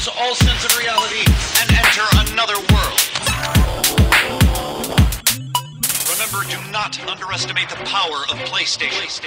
lose all sense of reality and enter another world. Remember, do not underestimate the power of PlayStation.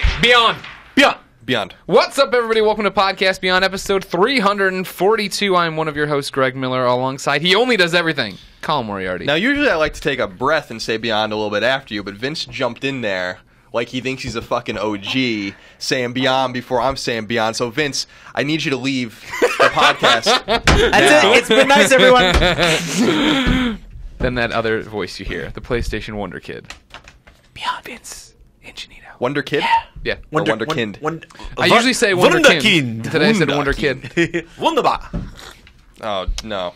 Beyond. What's up, everybody? Welcome to Podcast Beyond, episode 342. I'm one of your hosts, Greg Miller, alongside He Only Does Everything, Colin Moriarty. Now, usually I like to take a breath and say Beyond a little bit after you, but Vince jumped in there like he thinks he's a fucking OG, saying Beyond before I'm saying Beyond. So, Vince, I need you to leave the podcast. That's it. It's been nice, everyone. Then that other voice you hear, the PlayStation Wonder Kid. Beyond Vince Ingenito. Wonder Kid? Yeah. Wonderkind. I usually say Wonderkind. Wunderkind. Today I said Wonder Kid. Wunderbar. Oh, no.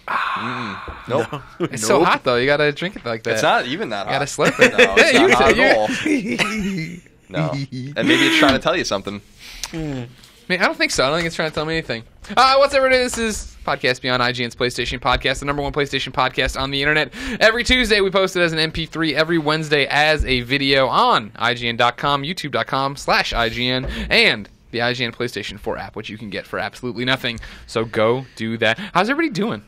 Nope. No. It's so hot, though. You got to drink it like that. It's not even that hot. You got to slurp it. No, it's Yeah, not hot you- at all. No. And maybe it's trying to tell you something. I don't think so. I don't think it's trying to tell me anything. What's up, everybody? This is Podcast Beyond, IGN's PlayStation podcast, the number one PlayStation podcast on the internet. Every Tuesday, we post it as an MP3. Every Wednesday, as a video on IGN.com, YouTube.com/IGN, and the IGN PlayStation 4 app, which you can get for absolutely nothing. So go do that. How's everybody doing?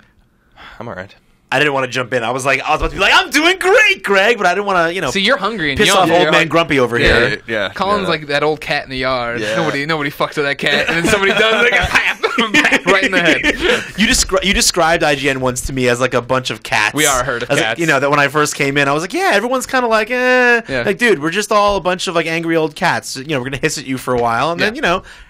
I'm all right. I didn't want to jump in. I was about to be like, I'm doing great, Greg, but I didn't want to, See, you're hungry and piss young. off Yeah, old you're man like- Grumpy over here. Yeah. Colin's like that old cat in the yard. Yeah. Nobody fucks with that cat, and then somebody does, like, right in the head. You described IGN once to me as like a bunch of cats. We are a herd of As, cats. that when I first came in, I was like, yeah, everyone's kind of like, eh. Yeah. Like, dude, we're just all a bunch of like angry old cats. We're going to hiss at you for a while, and then,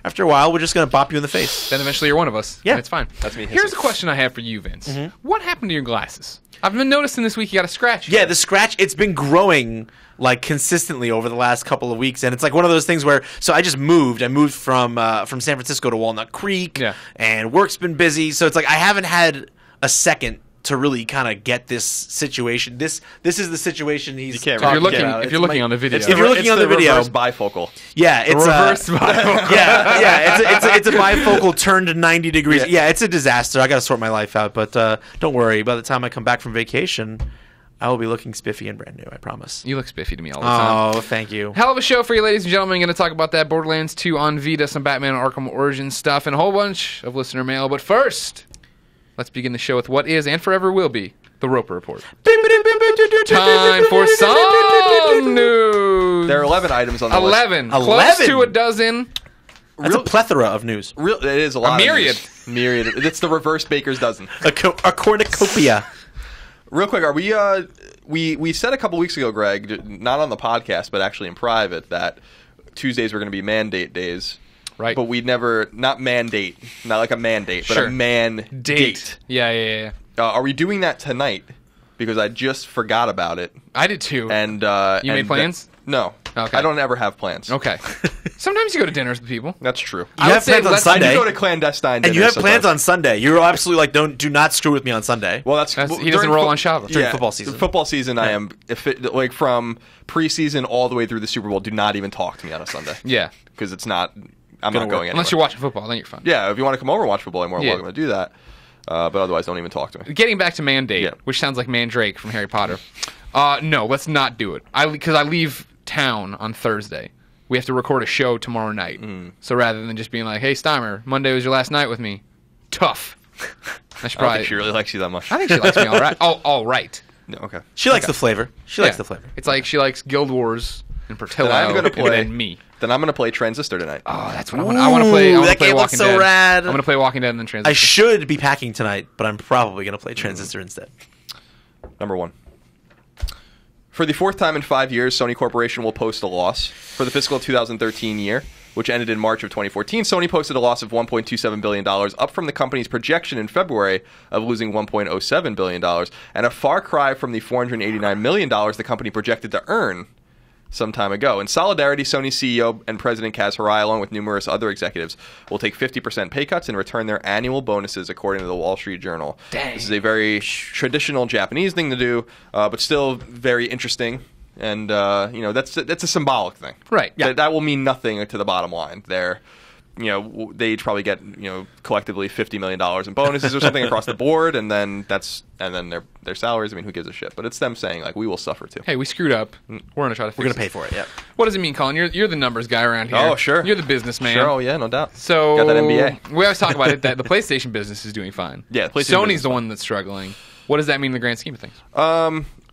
after a while, we're just going to bop you in the face. Then eventually you're one of us. Yeah. And it's fine. That's me Here's hissing. a question I have for you, Vince. What happened to your glasses? I've been noticing this week you got a scratch. Yeah, the scratch, it's been growing like consistently over the last couple of weeks, and it's like one of those things where, so I just moved. I moved from San Francisco to Walnut Creek, and work's been busy, so it's like I haven't had a second to really kind of get this situation. This is the situation he's can't talking really- about. If you're looking on the video. It's If you're looking on the video- reverse bifocal. Yeah, it's reverse bifocal. it's a bifocal turned 90 degrees. Yeah. Yeah, it's a disaster. I got to sort my life out, but don't worry. By the time I come back from vacation, I will be looking spiffy and brand new. I promise. You look spiffy to me all the time. Oh, thank you. Hell of a show for you, ladies and gentlemen. Going to talk about that Borderlands 2 on Vita, some Batman Arkham Origins stuff, and a whole bunch of listener mail. But first, let's begin the show with what is and forever will be the Roper Report. Time for some news. There are 11 items on the 11. list. Close 11? to a dozen. That's a plethora of news. It is a lot. myriad. Of news. Myriad. It's the reverse baker's dozen. A cornucopia. Real quick, are we said a couple weeks ago, Greg, not on the podcast, but actually in private, that Tuesdays were going to be mandate days. Right. But we'd never, not mandate, not like a mandate, but Sure. a man-date. Yeah. Are we doing that tonight? Because I just forgot about it. I did too. And You made plans? No. Okay. I don't ever have plans. Okay. Sometimes you go to dinners with people. That's true. I would have say plans on let's- I do Sunday. go to clandestine dinners And you have sometimes. plans on Sunday. You're absolutely like, do not screw with me on Sunday. Well, that's He doesn't during roll on Shabbos. During football season. Football season, I am like from preseason all the way through the Super Bowl. Do not even talk to me on a Sunday. Yeah. Because it's not. I'm not going anywhere. Unless you're watching football, then you're fine. Yeah, if you want to come over and watch football, you're more than Yeah. welcome to do that. But otherwise, don't even talk to me. Getting back to Mandate, Yeah. which sounds like Mandrake from Harry Potter. No, let's not do it. Because I leave town on Thursday. We have to record a show tomorrow night. So rather than just being like, hey, Steimer, Monday was your last night with me. Tough. I should I don't probably. think she really likes you that much. I think she likes me all right. Oh, all right. No, okay. She likes the flavor. She likes Yeah. the flavor. It's like she likes Guild Wars and Portillo Then I'm gonna and play. then me. Then I'm going to play Transistor tonight. Oh, that's what I want. I want to play. I want that to play game looks Walking so Dead. rad. I'm going to play Walking Dead and then Transistor. I should be packing tonight, but I'm probably going to play Transistor instead. Number 1. For the fourth time in 5 years, Sony Corporation will post a loss. For the fiscal 2013 year, which ended in March of 2014, Sony posted a loss of $1.27 billion, up from the company's projection in February of losing $1.07 billion, and a far cry from the $489 million the company projected to earn some time ago. In solidarity, Sony's CEO and President Kaz Hirai, along with numerous other executives, will take 50% pay cuts and return their annual bonuses, according to the Wall Street Journal. Dang. This is a very traditional Japanese thing to do, but still very interesting. And that's a symbolic thing, Right. That will mean nothing to the bottom line. They're they each probably get collectively $50 million in bonuses or something across the board, and then their salaries. I mean, who gives a shit? But it's them saying like, we will suffer too. Hey, we screwed up. We're gonna try to. We're gonna pay for it. Yeah. What does it mean, Colin? You're the numbers guy around here. Oh, sure. You're the businessman. Sure. Oh yeah, no doubt. So got that MBA. We always talk about it that the PlayStation business is doing fine. Yeah, PlayStation Sony's the one that's struggling. What does that mean in the grand scheme of things?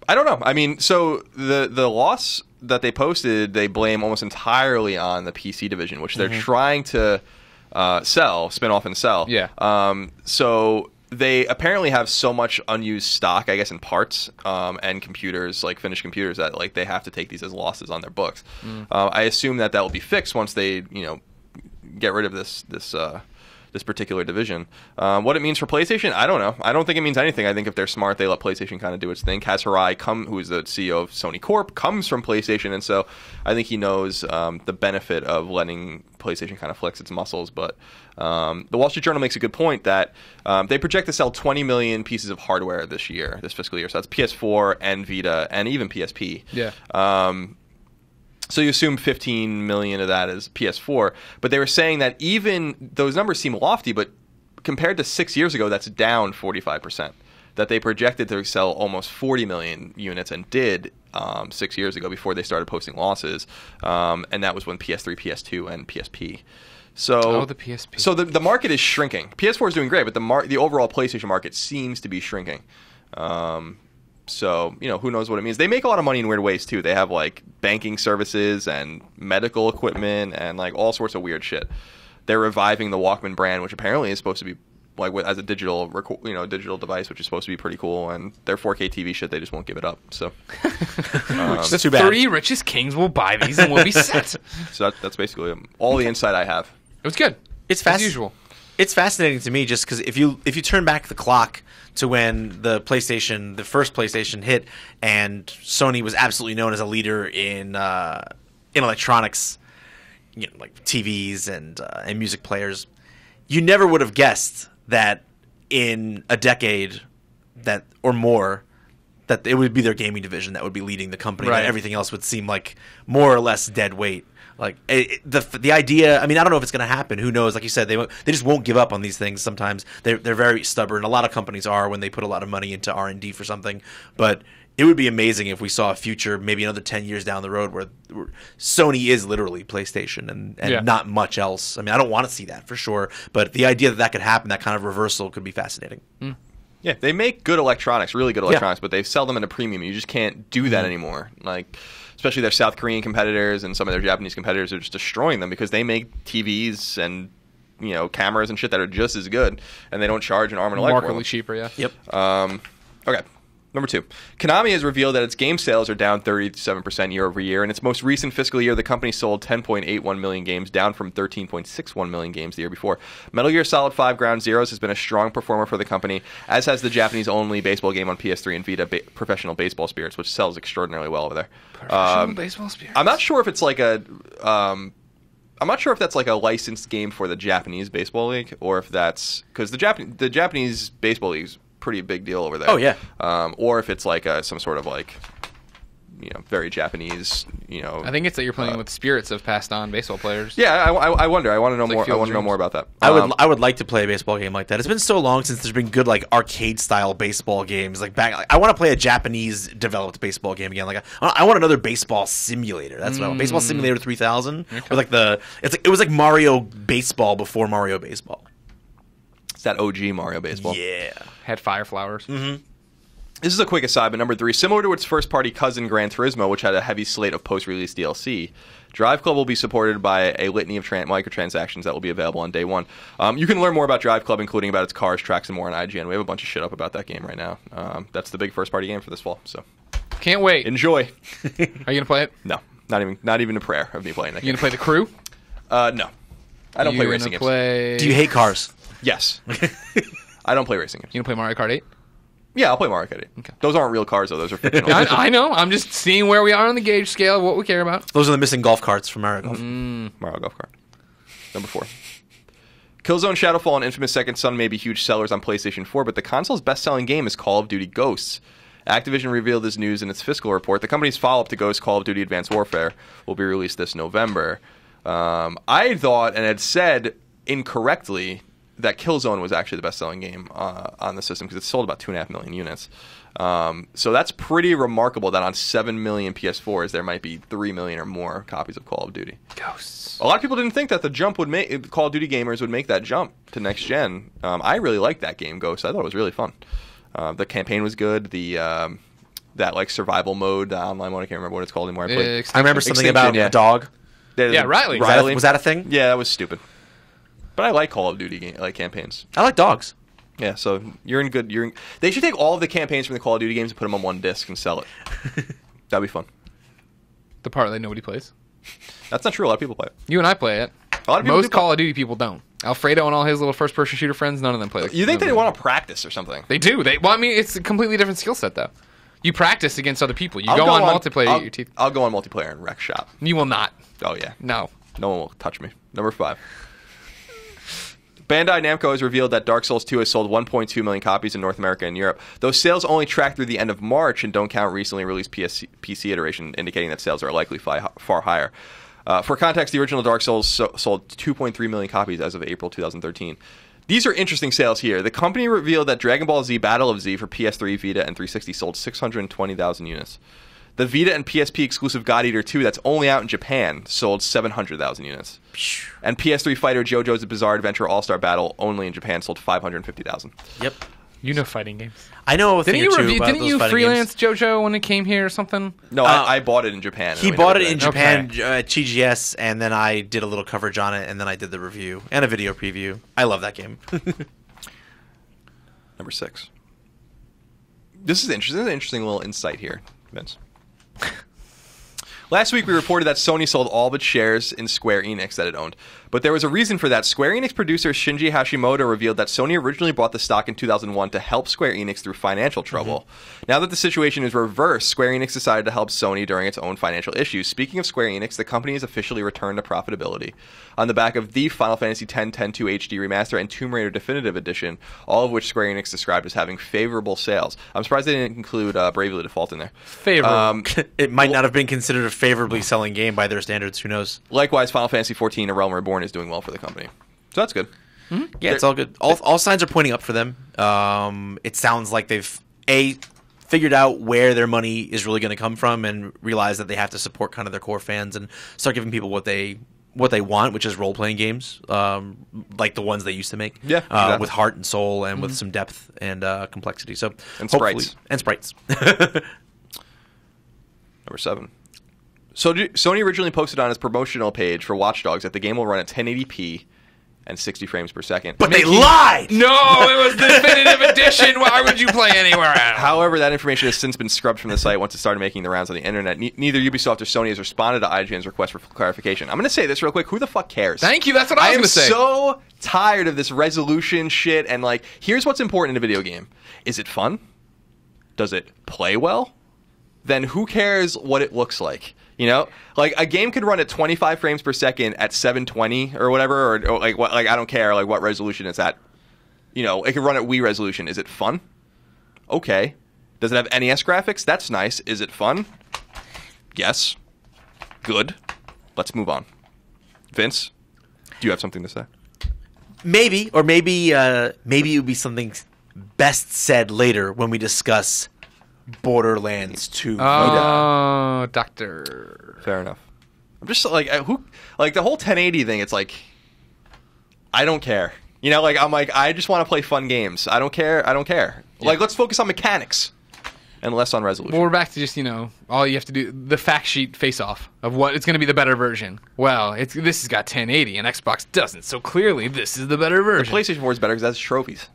I don't know. I mean, so the loss that they posted, they blame almost entirely on the PC division, which they're trying to spin off and sell. Yeah. So they apparently have so much unused stock, I guess, in parts and computers, like finished computers, that like they have to take these as losses on their books. I assume that will be fixed once they get rid of this particular division. What it means for PlayStation, I don't know. I don't think it means anything. I think if they're smart, they let PlayStation kind of do its thing. Kaz Hirai, who is the CEO of Sony Corp, comes from PlayStation, and so I think he knows the benefit of letting PlayStation kind of flex its muscles. But the Wall Street Journal makes a good point that they project to sell 20 million pieces of hardware this fiscal year. So that's PS4 and Vita and even PSP. Yeah. So you assume 15 million of that is PS4, but they were saying that even those numbers seem lofty, but compared to 6 years ago, that's down 45%. That they projected to sell almost 40 million units and did 6 years ago before they started posting losses, and that was when PS3, PS2, and PSP. So the PSP. So the market is shrinking. PS4 is doing great, but the overall PlayStation market seems to be shrinking. So, who knows what it means. They make a lot of money in weird ways, too. They have, like, banking services and medical equipment and, like, all sorts of weird shit. They're reviving the Walkman brand, which apparently is supposed to be, like, as a digital device, which is supposed to be pretty cool. And their 4K TV shit, they just won't give it up. So, the too bad. 3 richest kings will buy these and we'll be set. So that's basically all the insight I have. It was good. It's as usual. It's fascinating to me just because if you turn back the clock to when the first PlayStation hit, and Sony was absolutely known as a leader in electronics, like TVs and music players, you never would have guessed that in a decade that or more that it would be their gaming division that would be leading the company. Right. That everything else would seem like more or less dead weight. Like the idea, I mean, I don't know if it's going to happen. Who knows? Like you said, they just won't give up on these things. Sometimes they're very stubborn. A lot of companies are when they put a lot of money into R&D for something. But it would be amazing if we saw a future, maybe another 10 years down the road, where Sony is literally PlayStation and not much else. I mean, I don't want to see that for sure. But the idea that could happen, that kind of reversal, could be fascinating. Mm. Yeah, they make good electronics, really good electronics, but they sell them at a premium. You just can't do that anymore. Like, especially their South Korean competitors and some of their Japanese competitors are just destroying them because they make TVs and cameras and shit that are just as good, and they don't charge an arm and a leg for them. Markedly cheaper, yeah. Yep. Okay. Number 2, Konami has revealed that its game sales are down 37% year over year. In its most recent fiscal year, the company sold 10.81 million games, down from 13.61 million games the year before. Metal Gear Solid 5 Ground Zeroes has been a strong performer for the company, as has the Japanese-only baseball game on PS3 and Vita, Professional Baseball Spirits, which sells extraordinarily well over there. Professional Baseball Spirits? I'm not sure if it's like a... I'm not sure if that's like a licensed game for the Japanese Baseball League, or if that's... Because the Japanese Baseball League is pretty big deal over there. Oh, yeah. Or if it's like some sort of like, very Japanese, I think it's that you're playing with spirits of passed on baseball players. Yeah, I wonder. I want to know more. I want to know more about that. I would like to play a baseball game like that. It's been so long since there's been good like arcade style baseball games. Like I want to play a Japanese developed baseball game again. Like I want another baseball simulator. That's what I want. Baseball Simulator 3000. Okay. Or like it was like Mario Baseball before Mario Baseball. It's that OG Mario Baseball. Yeah. Had fire flowers. Mm-hmm. This is a quick aside, but number 3, similar to its first-party cousin Gran Turismo, which had a heavy slate of post-release DLC, Drive Club will be supported by a litany of microtransactions that will be available on day one. You can learn more about Drive Club, including about its cars, tracks, and more on IGN. We have a bunch of shit up about that game right now. That's the big first-party game for this fall. So can't wait. Enjoy. Are you gonna play it? No, not even a prayer of me playing that. You gonna play The Crew? No, I don't play racing games. Do you hate cars? Yes. I don't play racing games. You gonna play Mario Kart 8? Yeah, I'll play Mario Kart 8. Okay. Those aren't real cars, though. Those are fictional. I know. I'm just seeing where we are on the gauge scale of what we care about. Those are the missing golf carts from Mario Golf. Mario Golf Kart. Number 4. Killzone, Shadowfall, and Infamous Second Son may be huge sellers on PlayStation 4, but the console's best-selling game is Call of Duty Ghosts. Activision revealed this news in its fiscal report. The company's follow-up to Ghosts, Call of Duty Advanced Warfare, will be released this November. I thought and had said incorrectly that Killzone was actually the best-selling game on the system because it sold about 2.5 million units. So that's pretty remarkable that on 7 million PS4s there might be 3 million or more copies of Call of Duty. Ghosts. A lot of people didn't think that the jump would make Call of Duty gamers would make that jump to next gen. I really liked that game, Ghosts. I thought it was really fun. The campaign was good. The that like survival mode, the online mode, I can't remember what it's called anymore. I remember something Extinction, about a dog. Yeah, Riley. Was that a thing? Yeah, that was stupid. But I like Call of Duty campaigns. I like dogs. Yeah, so you're in good. They should take all of the campaigns from the Call of Duty games and put them on one disc and sell it. That'd be fun. The part that nobody plays. That's not true. A lot of people play it. You and I play it. A lot of people Most Call of Duty people don't. Alfredo and all his little first-person shooter friends, none of them play it. You think they want to practice or something? They do. Well, I mean, it's a completely different skill set, though. You practice against other people. You go on multiplayer to get your teeth. I'll go on multiplayer and wreck shop. You will not. Oh, yeah. No. No one will touch me. Number 5. Bandai Namco has revealed that Dark Souls 2 has sold 1.2 million copies in North America and Europe. Those sales only track through the end of March and don't count recently released PC iteration, indicating that sales are likely far higher. For context, the original Dark Souls sold 2.3 million copies as of April 2013. These are interesting sales here. The company revealed that Dragon Ball Z Battle of Z for PS3, Vita, and 360 sold 620,000 units. The Vita and PSP exclusive God Eater 2 that's only out in Japan sold 700,000 units. And PS3 Fighter JoJo's Bizarre Adventure All-Star Battle only in Japan sold 550,000. Yep. You know fighting games. I know a thing or two about Didn't those you fighting freelance games. JoJo when it came here or something? No, I bought it in Japan. He bought it in Japan Okay. at TGS, and then I did a little coverage on it, and then I did the review and a video preview. I love that game. Number 6. This is interesting. This is an interesting little insight here, Vince. Last week, we reported that Sony sold all but shares in Square Enix that it owned. But there was a reason for that. Square Enix producer Shinji Hashimoto revealed that Sony originally bought the stock in 2001 to help Square Enix through financial trouble. Now that the situation is reversed, Square Enix decided to help Sony during its own financial issues. Speaking of Square Enix, the company has officially returned to profitability on the back of the Final Fantasy X 10-2 HD Remaster and Tomb Raider Definitive Edition, all of which Square Enix described as having favorable sales. I'm surprised they didn't include Bravely Default in there. Favorable. It might not have been considered a favorably selling game by their standards. Who knows? Likewise, Final Fantasy XIV: A Realm Reborn is doing well for the company. So that's good. Yeah, it's all good. All signs are pointing up for them. It sounds like they've figured out where their money is really going to come from and realize that they have to support kind of their core fans and start giving people what they want, which is role playing games, like the ones they used to make. Yeah, exactly. With heart and soul and with some depth and complexity. So And hopefully- sprites. Number 7. So Sony originally posted on its promotional page for Watch Dogs that the game will run at 1080p and 60 frames per second. But they lied! No, it was the definitive edition. Why would you play anywhere else? However, that information has since been scrubbed from the site once it started making the rounds on the internet. Neither Ubisoft or Sony has responded to IGN's request for clarification. I'm going to say this real quick. Who the fuck cares? Thank you. That's what I was going to say. I am so tired of this resolution shit. And like, here's what's important in a video game. Is it fun? Does it play well? Then who cares what it looks like? You know, like a game could run at 25 frames per second at 720 or whatever, or like what, like I don't care like what resolution it's at. You know, it can run at Wii resolution. Is it fun? Okay. Does it have NES graphics? That's nice. Is it fun? Yes. Good. Let's move on. Vince, do you have something to say? Maybe it would be something best said later when we discuss Borderlands 2 Vita. Oh, doctor. Fair enough. I'm just like the whole 1080 thing. It's like I don't care. You know, like I'm like I just want to play fun games. I don't care. Yeah. Like let's focus on mechanics and less on resolution. Well, we're back to just all you have to do the fact sheet face off of what it's going to be the better version. Well, this has got 1080 and Xbox doesn't, so clearly this is the better version. PlayStation 4 is better because it has trophies.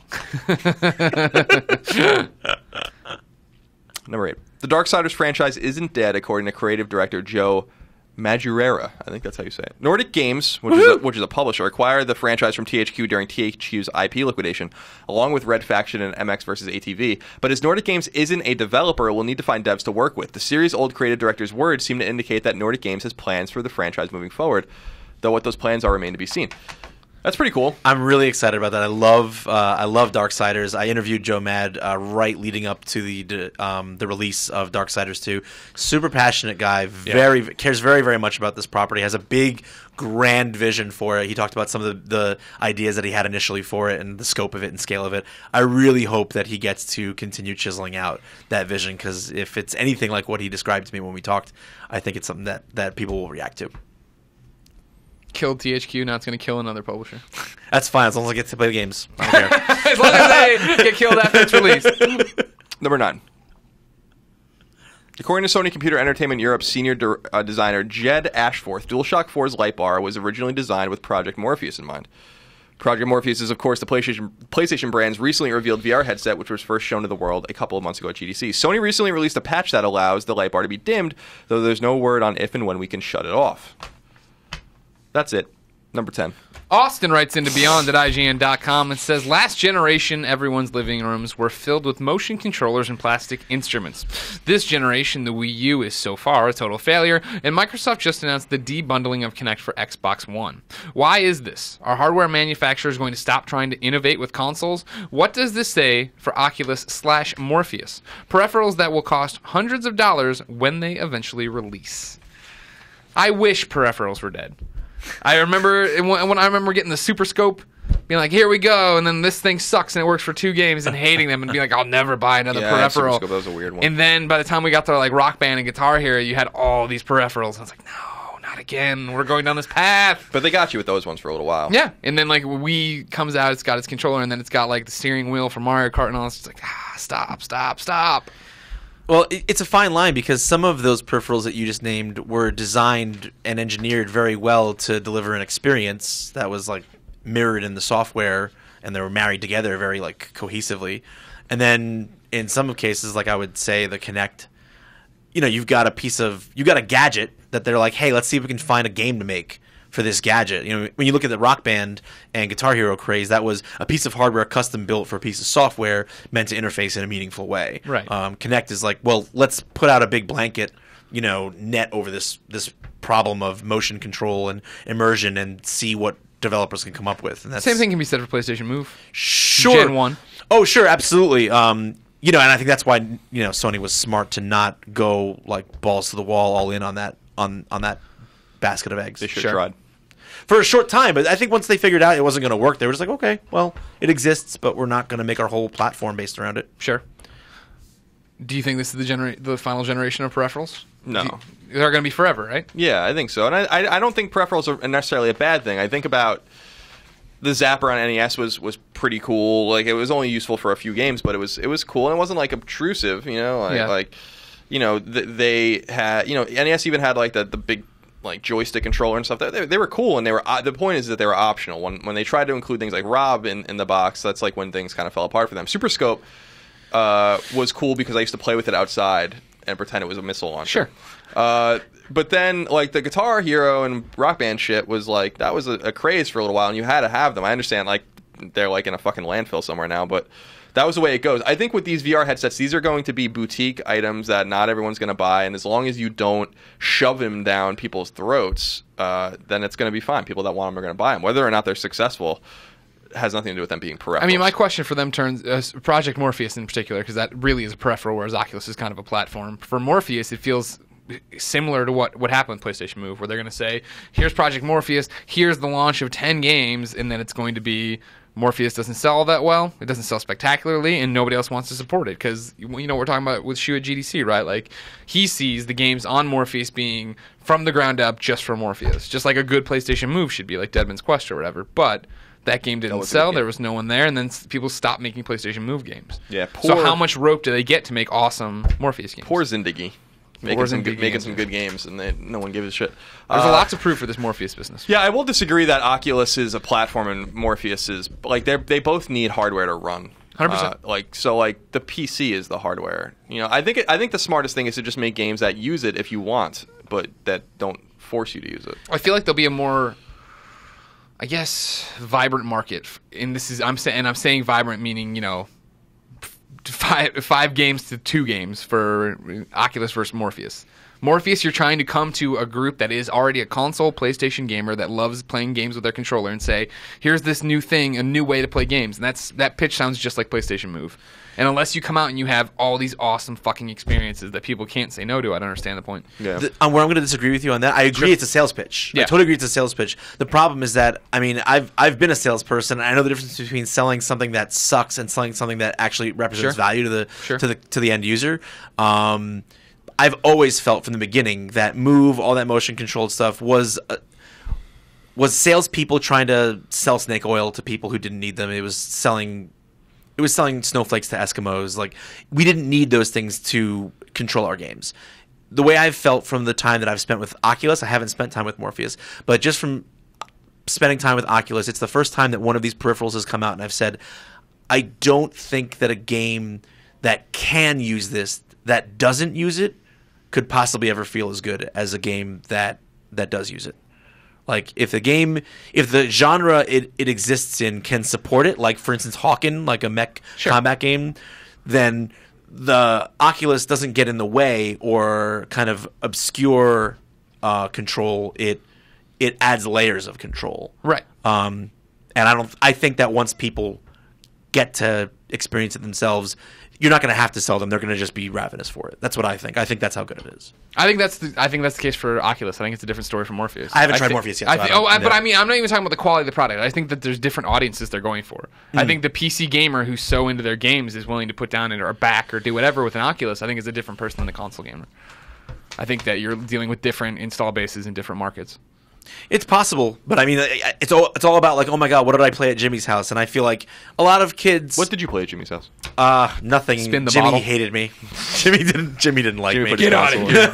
Number 8. The Darksiders franchise isn't dead, according to creative director Joe Madureira. I think that's how you say it. Nordic Games, which is a publisher, acquired the franchise from THQ during THQ's IP liquidation, along with Red Faction and MX vs. ATV. But as Nordic Games isn't a developer, it will need to find devs to work with. The series' old creative director's words seem to indicate that Nordic Games has plans for the franchise moving forward, though what those plans are remain to be seen. That's pretty cool. I'm really excited about that. I love Darksiders. I interviewed Joe Mad right leading up to the release of Darksiders 2. Super passionate guy. Cares very, very much about this property. Has a big, grand vision for it. He talked about some of the ideas that he had initially for it and the scope of it and scale of it. I really hope that he gets to continue chiseling out that vision, because if it's anything like what he described to me when we talked, I think it's something that people will react to. Killed THQ, now it's going to kill another publisher. That's fine, as long as I get to play the games. I don't care. As long as they get killed after it's released. Number 9. According to Sony Computer Entertainment Europe's senior designer Jed Ashforth, DualShock 4's light bar was originally designed with Project Morpheus in mind. Project Morpheus is, of course, the PlayStation brand's recently revealed VR headset, which was first shown to the world a couple of months ago at GDC. Sony recently released a patch that allows the light bar to be dimmed, though there's no word on if and when we can shut it off. That's it. Number 10. Austin writes into Beyond at IGN.com and says, last generation, everyone's living rooms were filled with motion controllers and plastic instruments. This generation, the Wii U, is so far a total failure, and Microsoft just announced the debundling of Kinect for Xbox One. Why is this? Are hardware manufacturers going to stop trying to innovate with consoles? What does this say for Oculus/Morpheus? Peripherals that will cost hundreds of dollars when they eventually release. I wish peripherals were dead. I remember when I remember getting the Super Scope, being like, here we go, and then this thing sucks and it works for 2 games, and hating them and being like, I'll never buy another peripheral. Super Scope, that was a weird one. And then by the time we got to like Rock Band and Guitar Hero, you had all these peripherals. I was like, no, not again. We're going down this path. But they got you with those ones for a little while. Yeah, and then like Wii comes out, it's got its controller, and then it's got like the steering wheel for Mario Kart and all this. It's like, stop. Well, it's a fine line, because some of those peripherals that you just named were designed and engineered very well to deliver an experience that was like mirrored in the software, and they were married together very like cohesively. And then in some cases, like I would say the Kinect, you've got a gadget that they're like, hey, let's see if we can find a game to make for this gadget. When you look at the Rock Band and Guitar Hero craze, that was a piece of hardware custom built for a piece of software meant to interface in a meaningful way. Right. Kinect is like, well, let's put out a big blanket, net over this problem of motion control and immersion and see what developers can come up with. And that's Same thing can be said for PlayStation Move. Sure. Gen 1. Oh, sure, absolutely. And I think that's why Sony was smart to not go like balls to the wall all in on that basket of eggs. They should have tried. For a short time, but I think once they figured out it wasn't going to work, they were just like, okay, well, it exists, but we're not going to make our whole platform based around it. Sure. Do you think this is the final generation of peripherals? No. They're going to be forever, right? Yeah, I think so. And I don't think peripherals are necessarily a bad thing. I think about the Zapper on NES was pretty cool. Like, it was only useful for a few games, but it was cool, and it wasn't like obtrusive, They had, NES even had like the big like joystick controller and stuff. They were cool, and they were. The point is that they were optional. When they tried to include things like Rob in the box, that's like when things kind of fell apart for them. Super Scope was cool because I used to play with it outside and pretend it was a missile launcher. Sure. But then like the Guitar Hero and Rock Band shit was like that was a craze for a little while, and you had to have them. I understand like they're like in a fucking landfill somewhere now, but that was the way it goes. I think with these VR headsets, these are going to be boutique items that not everyone's going to buy, and as long as you don't shove them down people's throats, then it's going to be fine. People that want them are going to buy them. Whether or not they're successful has nothing to do with them being peripherals. I mean, my question for them turns Project Morpheus in particular, because that really is a peripheral, whereas Oculus is kind of a platform. For Morpheus, it feels similar to what happened with PlayStation Move, where they're going to say, here's Project Morpheus, here's the launch of 10 games, and then it's going to be Morpheus doesn't sell that well, it doesn't sell spectacularly, and nobody else wants to support it, because we're talking about with Shu at GDC, right? Like, he sees the games on Morpheus being from the ground up just for Morpheus, just like a good PlayStation Move should be, like Deadman's Quest or whatever. But that game didn't sell, there was no one there, and then people stopped making PlayStation Move games. Yeah. So how much rope do they get to make awesome Morpheus games? Poor Zindagi. Making some good games, and no one gives a shit. There's a lot to prove for this Morpheus business. Yeah, I will disagree that Oculus is a platform and Morpheus is like they both need hardware to run. 100%. So the PC is the hardware. I think the smartest thing is to just make games that use it if you want, but that don't force you to use it. I feel like there'll be a more, I guess, vibrant market. And I'm saying vibrant meaning 5 games to 2 games for Oculus versus Morpheus. Morpheus, you're trying to come to a group that is already a console PlayStation gamer that loves playing games with their controller and say, here's this new thing, a new way to play games. And that pitch sounds just like PlayStation Move. And unless you come out and you have all these awesome fucking experiences that people can't say no to, I don't understand the point. Yeah. Where I'm going to disagree with you on that, I agree it's a sales pitch. Yeah. I totally agree it's a sales pitch. The problem is that, I mean, I've been a salesperson, and I know the difference between selling something that sucks and selling something that actually represents value to the end user. I've always felt from the beginning that Move, all that motion controlled stuff was salespeople trying to sell snake oil to people who didn't need them. It was selling snowflakes to Eskimos. Like, we didn't need those things to control our games. The way I've felt from the time that I've spent with Oculus, I haven't spent time with Morpheus, but just from spending time with Oculus, it's the first time that one of these peripherals has come out, and I've said, I don't think that a game that can use this, that doesn't use it, could possibly ever feel as good as a game that does use it. Like, if the genre it exists in can support it, like, for instance, Hawken, like a mech combat game, then the Oculus doesn't get in the way or kind of obscure control. It adds layers of control. Right. And I think that once people get to experience it themselves, you're not going to have to sell them. They're going to just be ravenous for it. That's what I think. I think that's how good it is. I think that's the case for Oculus. I think it's a different story for Morpheus. I haven't tried Morpheus yet. But I mean, I'm not even talking about the quality of the product. I think that there's different audiences they're going for. I think the PC gamer who's so into their games is willing to put down or back or do whatever with an Oculus. I think is a different person than the console gamer. I think that you're dealing with different install bases in different markets. It's possible, but I mean, it's all about, like, oh my god, what did I play at Jimmy's house? And I say a lot of kids. What did you play at Jimmy's house? Nothing. Spin the Jimmy bottle. hated me. Jimmy didn't like me. Get out of here.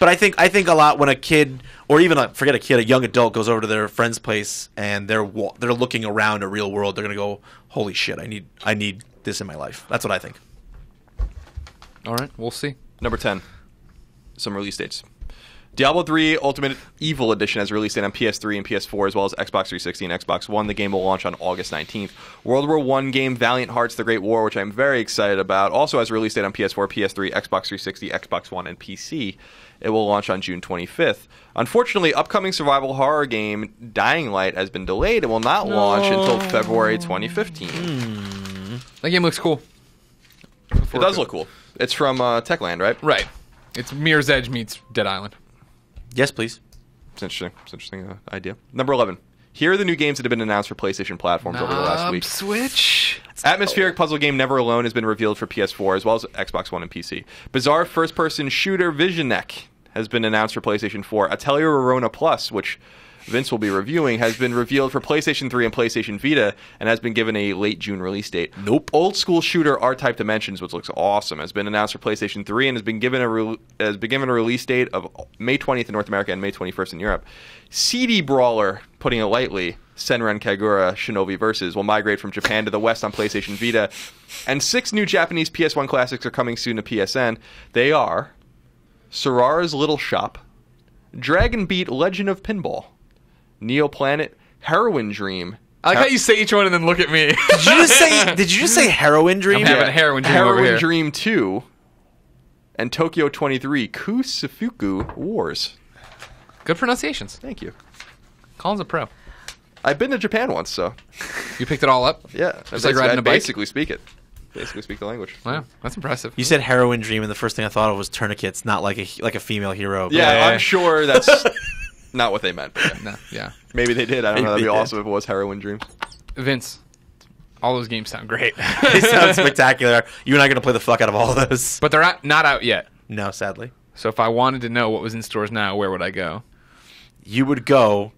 But I think a lot when a kid, or even forget a kid, a young adult goes over to their friend's place and they're looking around a real world, they're gonna go, holy shit, I need this in my life. That's what I think. All right, we'll see. Number 10. Some release dates. Diablo 3 Ultimate Evil Edition has a release date on PS3 and PS4, as well as Xbox 360 and Xbox One. The game will launch on August 19th. World War I game Valiant Hearts: The Great War, which I'm very excited about, also has a release date on PS4, PS3, Xbox 360, Xbox One, and PC. It will launch on June 25th. Unfortunately, upcoming survival horror game Dying Light has been delayed and will not launch until February 2015. That game looks cool. It does look cool. It's from Techland, right? Right. It's Mirror's Edge meets Dead Island. Yes, please. It's interesting. It's an interesting idea. Number 11. Here are the new games that have been announced for PlayStation platforms over the last week. Switch. Atmospheric puzzle game Never Alone has been revealed for PS4 as well as Xbox One and PC. Bizarre first-person shooter Visionek has been announced for PlayStation 4. Atelier Rorona Plus, which Vince will be reviewing, has been revealed for PlayStation 3 and PlayStation Vita and has been given a late June release date. Nope. Old school shooter R-Type Dimensions, which looks awesome, has been announced for PlayStation 3 and has been given a release date of May 20th in North America and May 21st in Europe. CD Brawler, putting it lightly, Senran Kagura Shinobi Versus, will migrate from Japan to the West on PlayStation Vita. And 6 new Japanese PS1 classics are coming soon to PSN. They are Sorara's Little Shop, Dragon Beat Legend of Pinball, Neoplanet, Heroin Dream. I like how you say each one and then look at me. Did you just say Heroin Dream? I'm having a Heroin Dream over here. Dream 2, and Tokyo 23 Kusufuku Wars. Good pronunciations. Thank you. Colin's a pro. I've been to Japan once, so You picked it all up? yeah. Just like riding a bike? Basically speak it. Basically speak the language. Wow, that's impressive. You said Heroin Dream, and the first thing I thought of was tourniquets, not like a female hero. Yeah, I'm sure that's not what they meant. But yeah. No, yeah. Maybe they did. I don't know. That'd Maybe be they awesome if it was Heroin Dreams. Vince, all those games sound great. They sound spectacular. You and I are going to play the fuck out of all of those. But they're not out yet. No, sadly. So if I wanted to know what was in stores now, where would I go? You would go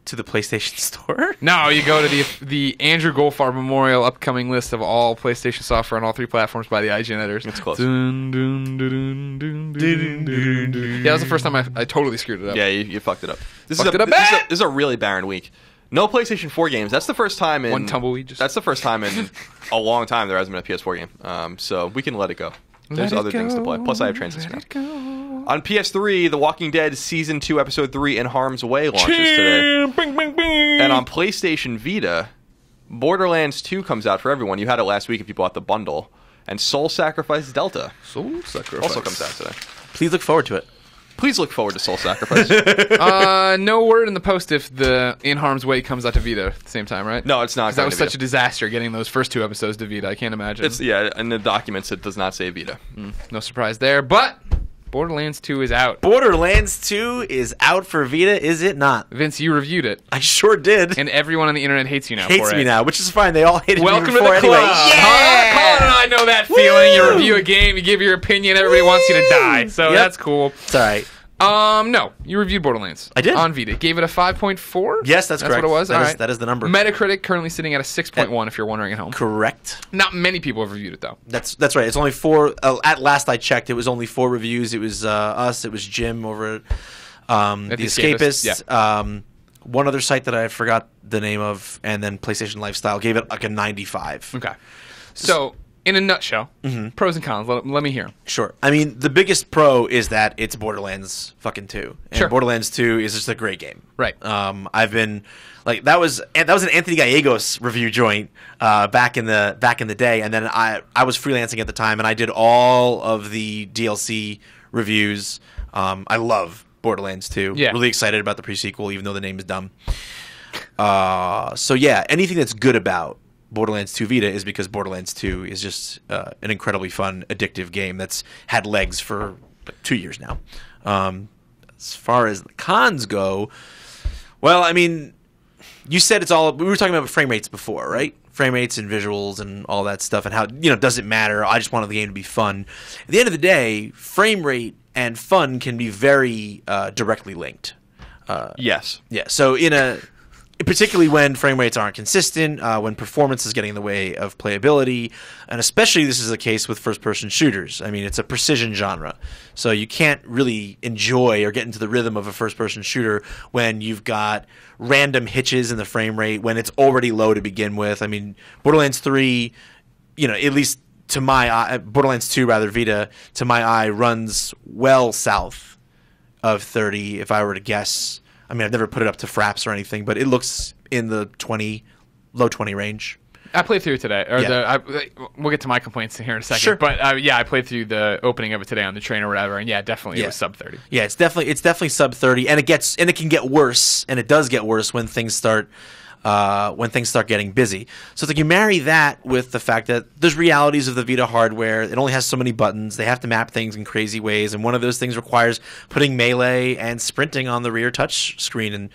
to the PlayStation Store? No, you go to the Andrew Goldfarb Memorial upcoming list of all PlayStation software on all 3 platforms by the IGN editors. It's close. Dun, dun, dun, dun, dun, dun, dun, dun. Yeah, that was the first time I totally screwed it up. Yeah, you fucked it up. This Fucked it up this bad! is a really barren week. No PlayStation 4 games. That's the first time in One tumbleweed. That's the first time in a long time there hasn't been a PS4 game. So we can let it go. There's other things to play. Plus, I have Transistor now. On PS3, The Walking Dead Season 2, Episode 3 in Harm's Way launches today. Bing, bing, bing. And on PlayStation Vita, Borderlands 2 comes out for everyone. You had it last week if you bought the bundle. And Soul Sacrifice Delta Soul Sacrifice also comes out today. Please look forward to it. Please look forward to Soul Sacrifice. No word in the post if the In Harm's Way comes out to Vita at the same time, right? No, it's not. That was such a disaster getting those first 2 episodes to Vita. I can't imagine. In the documents it does not say Vita. No surprise there, but Borderlands 2 is out. Borderlands 2 is out for Vita, is it not? Vince, you reviewed it. I sure did. And everyone on the internet hates you now Hates for it. me now, which is fine. They all hated Welcome me to the before club. anyway. Yeah! Colin and I know that feeling. You review a game, you give your opinion, everybody wants you to die. So that's cool. It's all right. No, you reviewed Borderlands. I did. On Vita. Gave it a 5.4? Yes, that's correct. What it was? That is the number. Metacritic currently sitting at a 6.1 if you're wondering at home. Correct. Not many people have reviewed it, though. That's right. It's only 4. At last I checked, it was only 4 reviews. It was us. It was Jim over at The Escapists. Yeah. One other site that I forgot the name of, and then PlayStation Lifestyle gave it like a 95. Okay. So, in a nutshell, pros and cons. Let me hear. Sure. I mean, the biggest pro is that it's Borderlands fucking 2. And Sure. Borderlands 2 is just a great game. Right. I've been like that was an Anthony Gallegos review joint back in the day, and then I was freelancing at the time, and I did all of the DLC reviews. I love Borderlands 2. Yeah. Really excited about the pre-sequel, even though the name is dumb. So yeah, anything that's good about Borderlands 2 Vita is because Borderlands 2 is just an incredibly fun, addictive game that's had legs for 2 years now. As far as the cons go, well, I mean, you said it's all... We were talking about frame rates before, right? Frame rates and visuals and all that stuff and how, does it matter? I just wanted the game to be fun. At the end of the day, frame rate and fun can be very directly linked. Yes. Yeah, so particularly when frame rates aren't consistent, when performance is getting in the way of playability, and especially this is the case with first-person shooters. I mean, it's a precision genre, so you can't really enjoy or get into the rhythm of a first-person shooter when you've got random hitches in the frame rate, when it's already low to begin with. I mean, Borderlands 3, at least to my eye, Borderlands 2, rather, Vita, to my eye, runs well south of 30, if I were to guess. I mean, I've never put it up to fraps or anything, but it looks in the low 20 range. I played through today. We'll get to my complaints here in a second. Sure. But I played through the opening of it today on the train or whatever, and definitely it was sub 30. Yeah, it's definitely sub 30, and it can get worse, and it does get worse when things start getting busy. So it's like you marry that with the fact that there's realities of the Vita hardware. It only has so many buttons. They have to map things in crazy ways, and one of those things requires putting melee and sprinting on the rear touch screen. And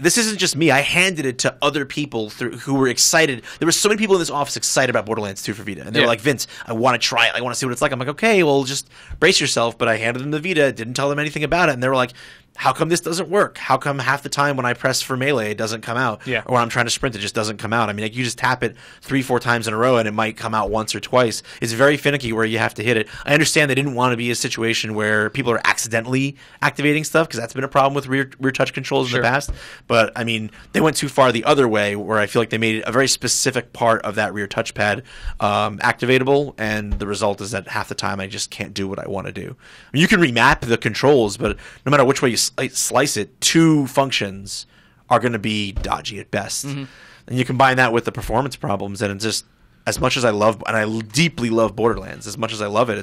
this isn't just me. I handed it to other people who were excited. There were so many people in this office excited about Borderlands 2 for Vita, and they were like, "Vince, I want to try it. I want to see what it's like." I'm like, "Okay, well, just brace yourself." But I handed them the Vita, didn't tell them anything about it, and they were like, how come this doesn't work? How come half the time when I press for melee, it doesn't come out? Yeah. Or when I'm trying to sprint, it just doesn't come out. I mean, you just tap it 3-4 times in a row, and it might come out once or twice. It's very finicky where you have to hit it. I understand they didn't want to be a situation where people are accidentally activating stuff, because that's been a problem with rear touch controls in the past. But, I mean, they went too far the other way, where I feel like they made a very specific part of that rear touchpad activatable, and the result is that half the time I just can't do what I want to do. I mean, you can remap the controls, but no matter which way you slice it, 2 functions are going to be dodgy at best. And you combine that with the performance problems, and it's just, as much as I love, and I deeply love Borderlands, as much as I love it,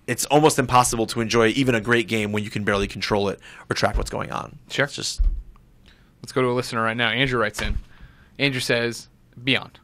it's almost impossible to enjoy even a great game when you can barely control it or track what's going on. Sure. It's just... Let's go to a listener right now. Andrew writes in. Andrew says, Beyond.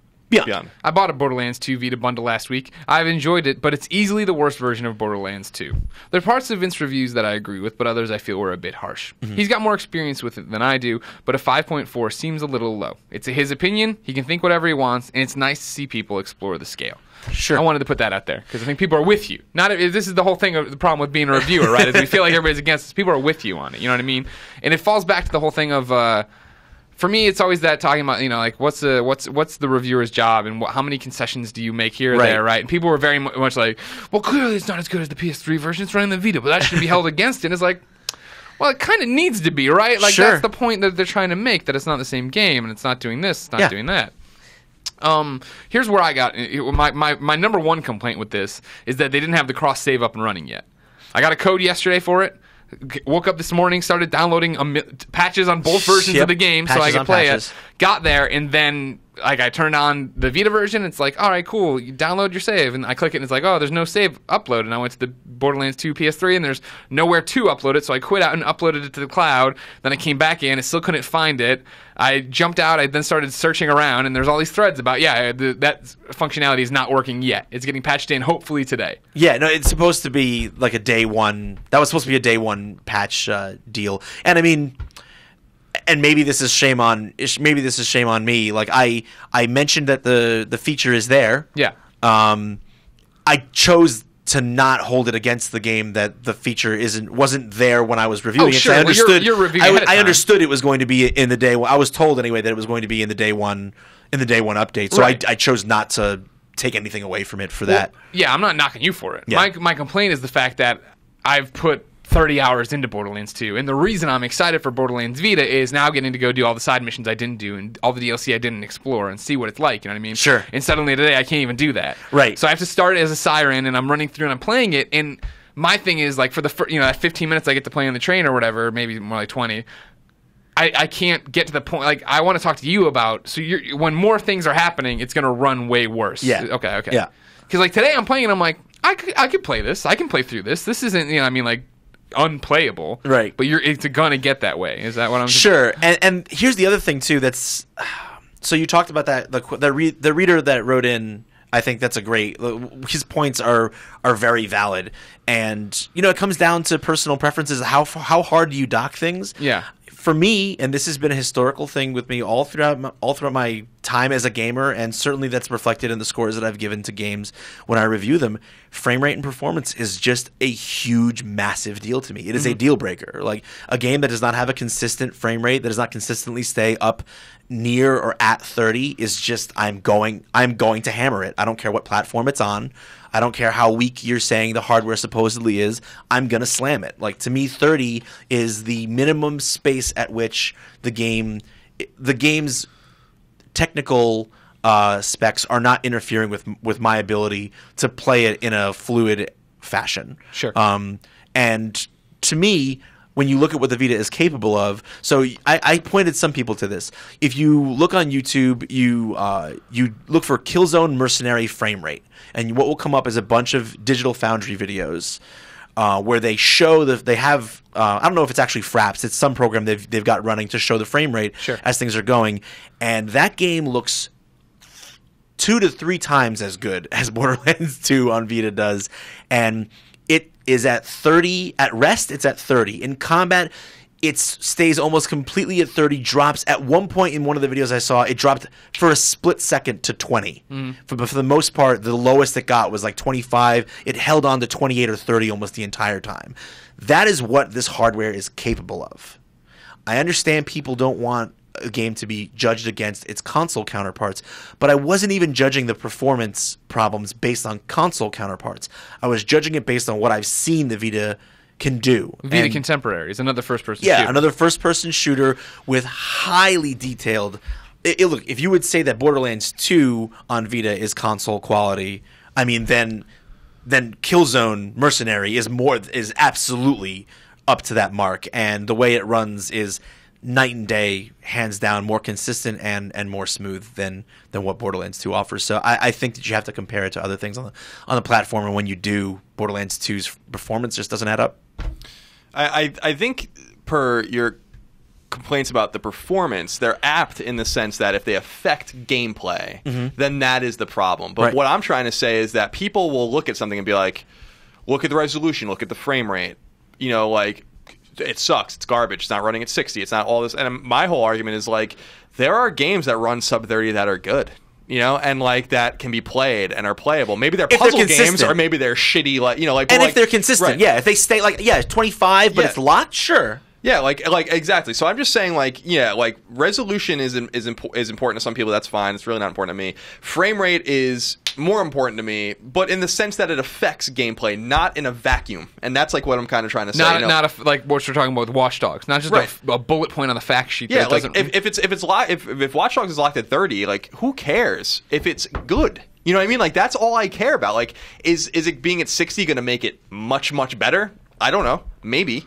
I bought a Borderlands 2 Vita bundle last week. I've enjoyed it, but it's easily the worst version of Borderlands 2. There are parts of Vince's reviews that I agree with, but others I feel were a bit harsh. He's got more experience with it than I do, but a 5.4 seems a little low. It's his opinion, he can think whatever he wants, and it's nice to see people explore the scale. Sure. I wanted to put that out there, because I think people are with you. This is the whole thing, the problem with being a reviewer, right? Is we feel like everybody's against us. People are with you on it, you know what I mean? And it falls back to the whole thing of... for me, it's always that talking about, like, what's the reviewer's job, and how many concessions do you make here or there, right? And people were very much like, well, clearly it's not as good as the PS3 version. It's running the Vita, but that should be held against it. And it's like, well, it kind of needs to be, right? Like, that's the point that they're trying to make, that it's not the same game, and it's not doing this, it's not doing that. Here's where I got my number one complaint with this is that they didn't have the cross save up and running yet. I got a code yesterday for it. Woke up this morning, started downloading patches on both versions of the game so I could play it. Got there, and then like I turned on the Vita version. It's like, all right, cool. You download your save, and I click it, and it's like, oh, there's no save upload. And I went to the Borderlands 2 PS3, and there's nowhere to upload it. So I quit out and uploaded it to the cloud. Then I came back in, I still couldn't find it. I jumped out. I then started searching around, and there's all these threads about, that functionality is not working yet. It's getting patched in hopefully today. Yeah, no, it's supposed to be like a day one. That was supposed to be a day one patch deal. And I mean, and maybe this is shame on me. Like I mentioned that the feature is there. Yeah. I chose to not hold it against the game that the feature wasn't there when I was reviewing it. Sure. I understood. You're reviewing ahead of I time. understood it was going to be in the day. I was told anyway that it was going to be in the day one update. So Right. I chose not to take anything away from it for that. Yeah, I'm not knocking you for it. Yeah. My complaint is the fact that I've put 30 hours into Borderlands 2, and the reason I'm excited for Borderlands Vita is now getting to go do all the side missions I didn't do and all the DLC I didn't explore and see what it's like, you know what I mean? Sure. And suddenly today I can't even do that. Right. So I have to start it as a siren, and I'm running through and I'm playing it, and my thing is, like, for the that 15 minutes I get to play on the train or whatever, maybe more like 20, I can't get to the point. Like, I want to talk to you about, so when more things are happening, it's going to run way worse. Yeah. Okay. Yeah. Because, like, today I'm playing and I'm like, I could play this. I can play through this. This isn't, like, unplayable. Right. But it's gonna get that way. Is that what I'm Sure. And here's the other thing too. That's so you talked about that the reader that wrote in. I think that's a great. His points are very valid, and it comes down to personal preferences. How hard do you dock things? Yeah. For me, and this has been a historical thing with me all throughout my time as a gamer, and certainly that's reflected in the scores that I've given to games when I review them. Frame rate and performance is just a huge, massive deal to me. It is a deal breaker. Like a game that does not have a consistent frame rate, that does not consistently stay up near or at 30 is just I'm going to hammer it. I don't care what platform it's on. I don't care how weak you're saying the hardware supposedly is. I'm going to slam it. Like, to me, 30 is the minimum space at which the game's technical specs are not interfering with my ability to play it in a fluid fashion. Sure. And to me, when you look at what the Vita is capable of, so I pointed some people to this. If you look on YouTube, you look for Killzone Mercenary frame rate, and what will come up is a bunch of Digital Foundry videos where they show they have I don't know if it's actually Fraps. It's some program they've got running to show the frame rate as things are going, and that game looks 2 to 3 times as good as Borderlands 2 on Vita does, and it is at 30 at rest. It's at 30 in combat. It stays almost completely at 30. Drops at one point in one of the videos I saw. It dropped for a split second to 20. For the most part, the lowest it got was like 25. It held on to 28 or 30 almost the entire time. That is what this hardware is capable of. I understand people don't want a game to be judged against its console counterparts, but I wasn't even judging the performance problems based on console counterparts. I was judging it based on what I've seen the Vita can do. Vita Contemporary is another first-person shooter. Yeah, another first-person shooter with highly detailed... Look, if you would say that Borderlands 2 on Vita is console quality, I mean, then Killzone Mercenary is absolutely up to that mark, and the way it runs is night and day, hands down, more consistent and more smooth than what Borderlands 2 offers. So I think that you have to compare it to other things on the platform, and when you do, Borderlands 2's performance just doesn't add up. I think per your complaints about the performance, they're apt in the sense that if they affect gameplay, then that is the problem. But what I'm trying to say is that people will look at something and be like, look at the resolution, look at the frame rate, like, it sucks. It's garbage. It's not running at 60. It's not all this. And my whole argument is, like, there are games that run sub 30 that are good, and like that can be played and are playable. Maybe they're puzzle games, or maybe they're shitty, And if they're consistent, if they stay 25, but it's locked, sure. Yeah, like exactly. So I'm just saying, resolution is important to some people. That's fine. It's really not important to me. Frame rate is more important to me, but in the sense that it affects gameplay, not in a vacuum. And that's like what I'm kind of trying to say. Not like what you're talking about with Watch Dogs. Not just a bullet point on the fact sheet. Yeah, if Watch Dogs is locked at 30, like, who cares if it's good? You know what I mean? Like, that's all I care about. Like, is it being at 60 going to make it much, much better? I don't know. Maybe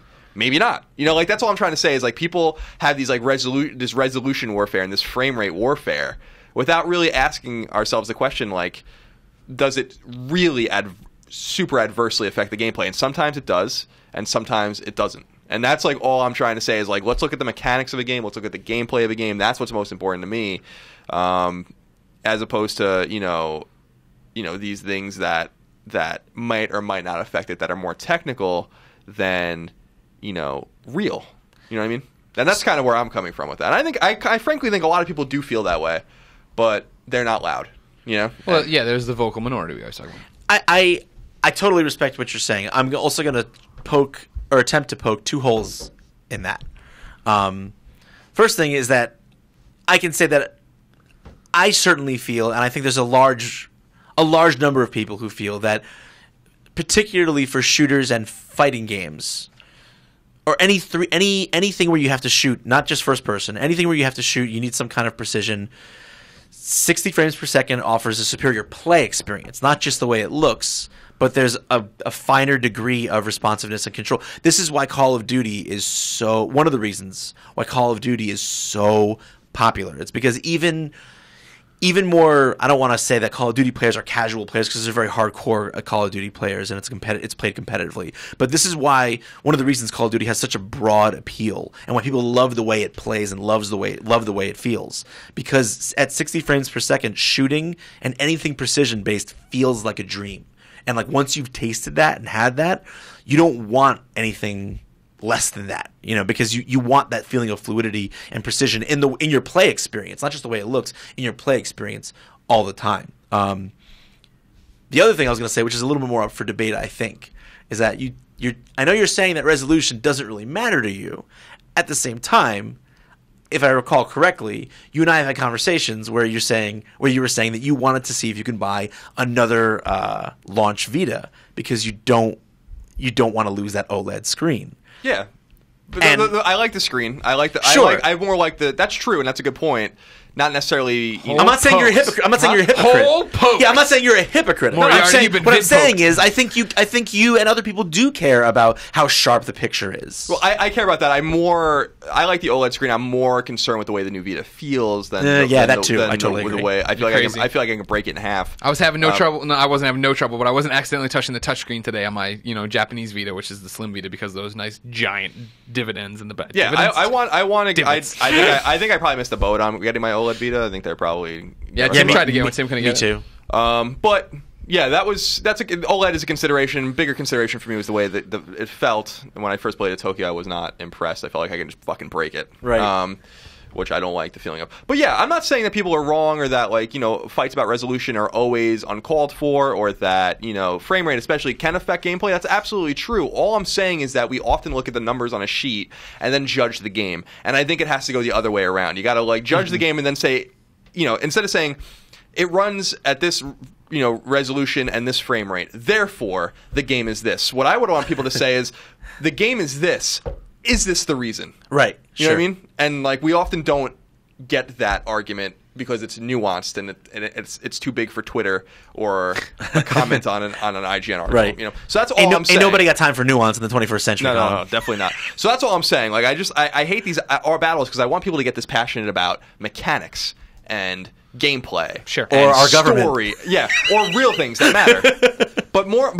not. That's all I'm trying to say is, like, people have these, like, this resolution warfare and this frame rate warfare, without really asking ourselves the question, like, does it really super adversely affect the gameplay? And sometimes it does, and sometimes it doesn't. And that's like all I'm trying to say is like, let's look at the mechanics of a game, let's look at the gameplay of a game. That's what's most important to me, as opposed to these things that might or might not affect it that are more technical than real. You know what I mean? And that's kind of where I'm coming from with that. And I frankly think a lot of people do feel that way, but they're not loud. Well, yeah, there's the vocal minority we always talk about. I totally respect what you're saying. I'm also going to attempt to poke two holes in that. First thing is that I can say that I certainly feel, and I think there's a large number of people who feel that, particularly for shooters and fighting games, or anything where you have to shoot, not just first person, anything where you have to shoot, you need some kind of precision. 60 frames per second offers a superior play experience, not just the way it looks, but there's a finer degree of responsiveness and control. This is why Call of Duty is one of the reasons why Call of Duty is so popular. It's because even more, I don't want to say that Call of Duty players are casual players, because they're very hardcore Call of Duty players, and it's played competitively. But this is why one of the reasons Call of Duty has such a broad appeal, and why people love the way it plays and love the way it feels. Because at 60 frames per second, shooting and anything precision based feels like a dream. And like once you've tasted that and had that, you don't want anything less than that, because you want that feeling of fluidity and precision in your play experience, not just the way it looks, in your play experience all the time. The other thing I was going to say, which is a little bit more up for debate, I think, is that I know you're saying that resolution doesn't really matter to you. At the same time, if I recall correctly, you and I have had conversations where you were saying that you wanted to see if you can buy another launch Vita because you don't want to lose that OLED screen. Yeah, but I like the screen. I like the. Sure. I more like the. That's true, and that's a good point. Not necessarily. I'm not saying you're a hypocrite. I'm not saying you're a hypocrite. Yeah, I'm not saying you're a hypocrite. What I'm saying is, I think you and other people do care about how sharp the picture is. Well, I care about that. I like the OLED screen. I'm more concerned with the way the new Vita feels than that too. I totally agree. The way I feel like I can break it in half. I was having no trouble. No, I wasn't having no trouble, but I wasn't accidentally touching the touchscreen today on my Japanese Vita, which is the Slim Vita, because of those nice giant dividends in the back. Yeah, I want to. I think I probably missed the boat on getting my OLED Vita. I think they're probably tried to get one. Tim couldn't get it. Me too. But yeah, OLED is a consideration. Bigger consideration for me was the way that it felt. And when I first played at Tokyo, I was not impressed. I felt like I could just fucking break it. Right. Which I don't like the feeling of. But yeah, I'm not saying that people are wrong, or that fights about resolution are always uncalled for, or that frame rate especially can affect gameplay. That's absolutely true. All I'm saying is that we often look at the numbers on a sheet and then judge the game. And I think it has to go the other way around. You got to judge the game and then say, instead of saying it runs at this resolution and this frame rate, therefore the game is this. What I would want people to say is the game is this. Is this the reason? Right. You know what I mean? And we often don't get that argument because it's nuanced and it's too big for Twitter or a comment on an IGN article. Right. So that's all I'm saying. Ain't nobody got time for nuance in the 21st century. No, definitely not. So that's all I'm saying. I hate these battles because I want people to get this passionate about mechanics and gameplay, or our story, government, or real things that matter. but more,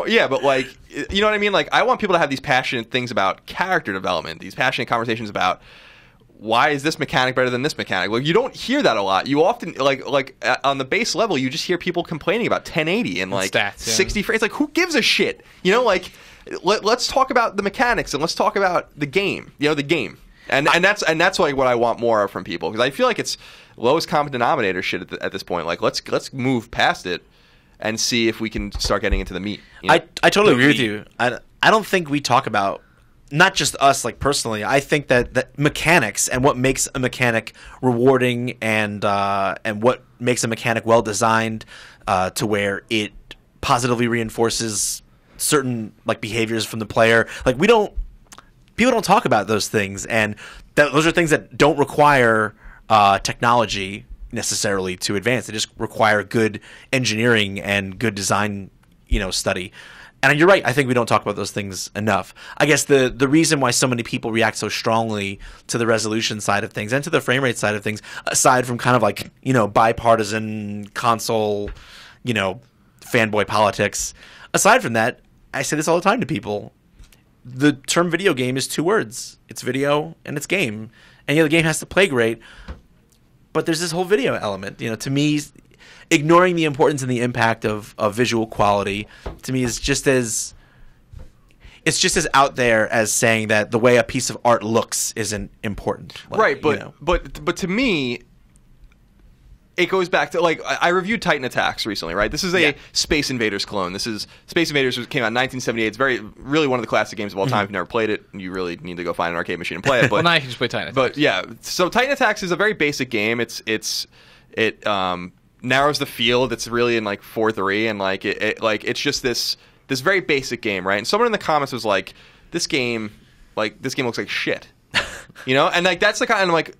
you know what I mean? I want people to have these passionate things about character development, these passionate conversations about why is this mechanic better than this mechanic. You don't hear that a lot. You often on the base level, you just hear people complaining about 1080 and stats, 60 frames. Who gives a shit? Let's talk about the mechanics and let's talk about the game. The game. And that's what I want more of from people, because I feel like it's lowest common denominator shit at this point. Let's move past it and see if we can start getting into the meat. I totally agree with you. I don't think we talk about, not just us personally. I think that mechanics and what makes a mechanic rewarding and what makes a mechanic well designed to where it positively reinforces certain behaviors from the player. People don't talk about those things, and those are things that don't require technology necessarily to advance. They just require good engineering and good design, study. And you're right. I think we don't talk about those things enough. I guess the reason why so many people react so strongly to the resolution side of things and to the frame rate side of things, aside from kind of like, bipartisan console, fanboy politics, aside from that, I say this all the time to people. The term video game is 2 words. It's video and it's game. And the game has to play great. But there's this whole video element. To me, ignoring the importance and the impact of visual quality, to me, is just as out there as saying that the way a piece of art looks isn't important. Right, but to me, it goes back to, I reviewed Titan Attacks recently, right? This is a Space Invaders clone. This is Space Invaders came out in 1978. It's really one of the classic games of all time. If you've never played it, you really need to go find an arcade machine and play it. But, well, now you can just play Titan Attacks. But yeah, so Titan Attacks is a very basic game. It narrows the field. It's really in 4-3, and it's just this very basic game, right? And someone in the comments was like, "This game looks like shit," and that's the kind of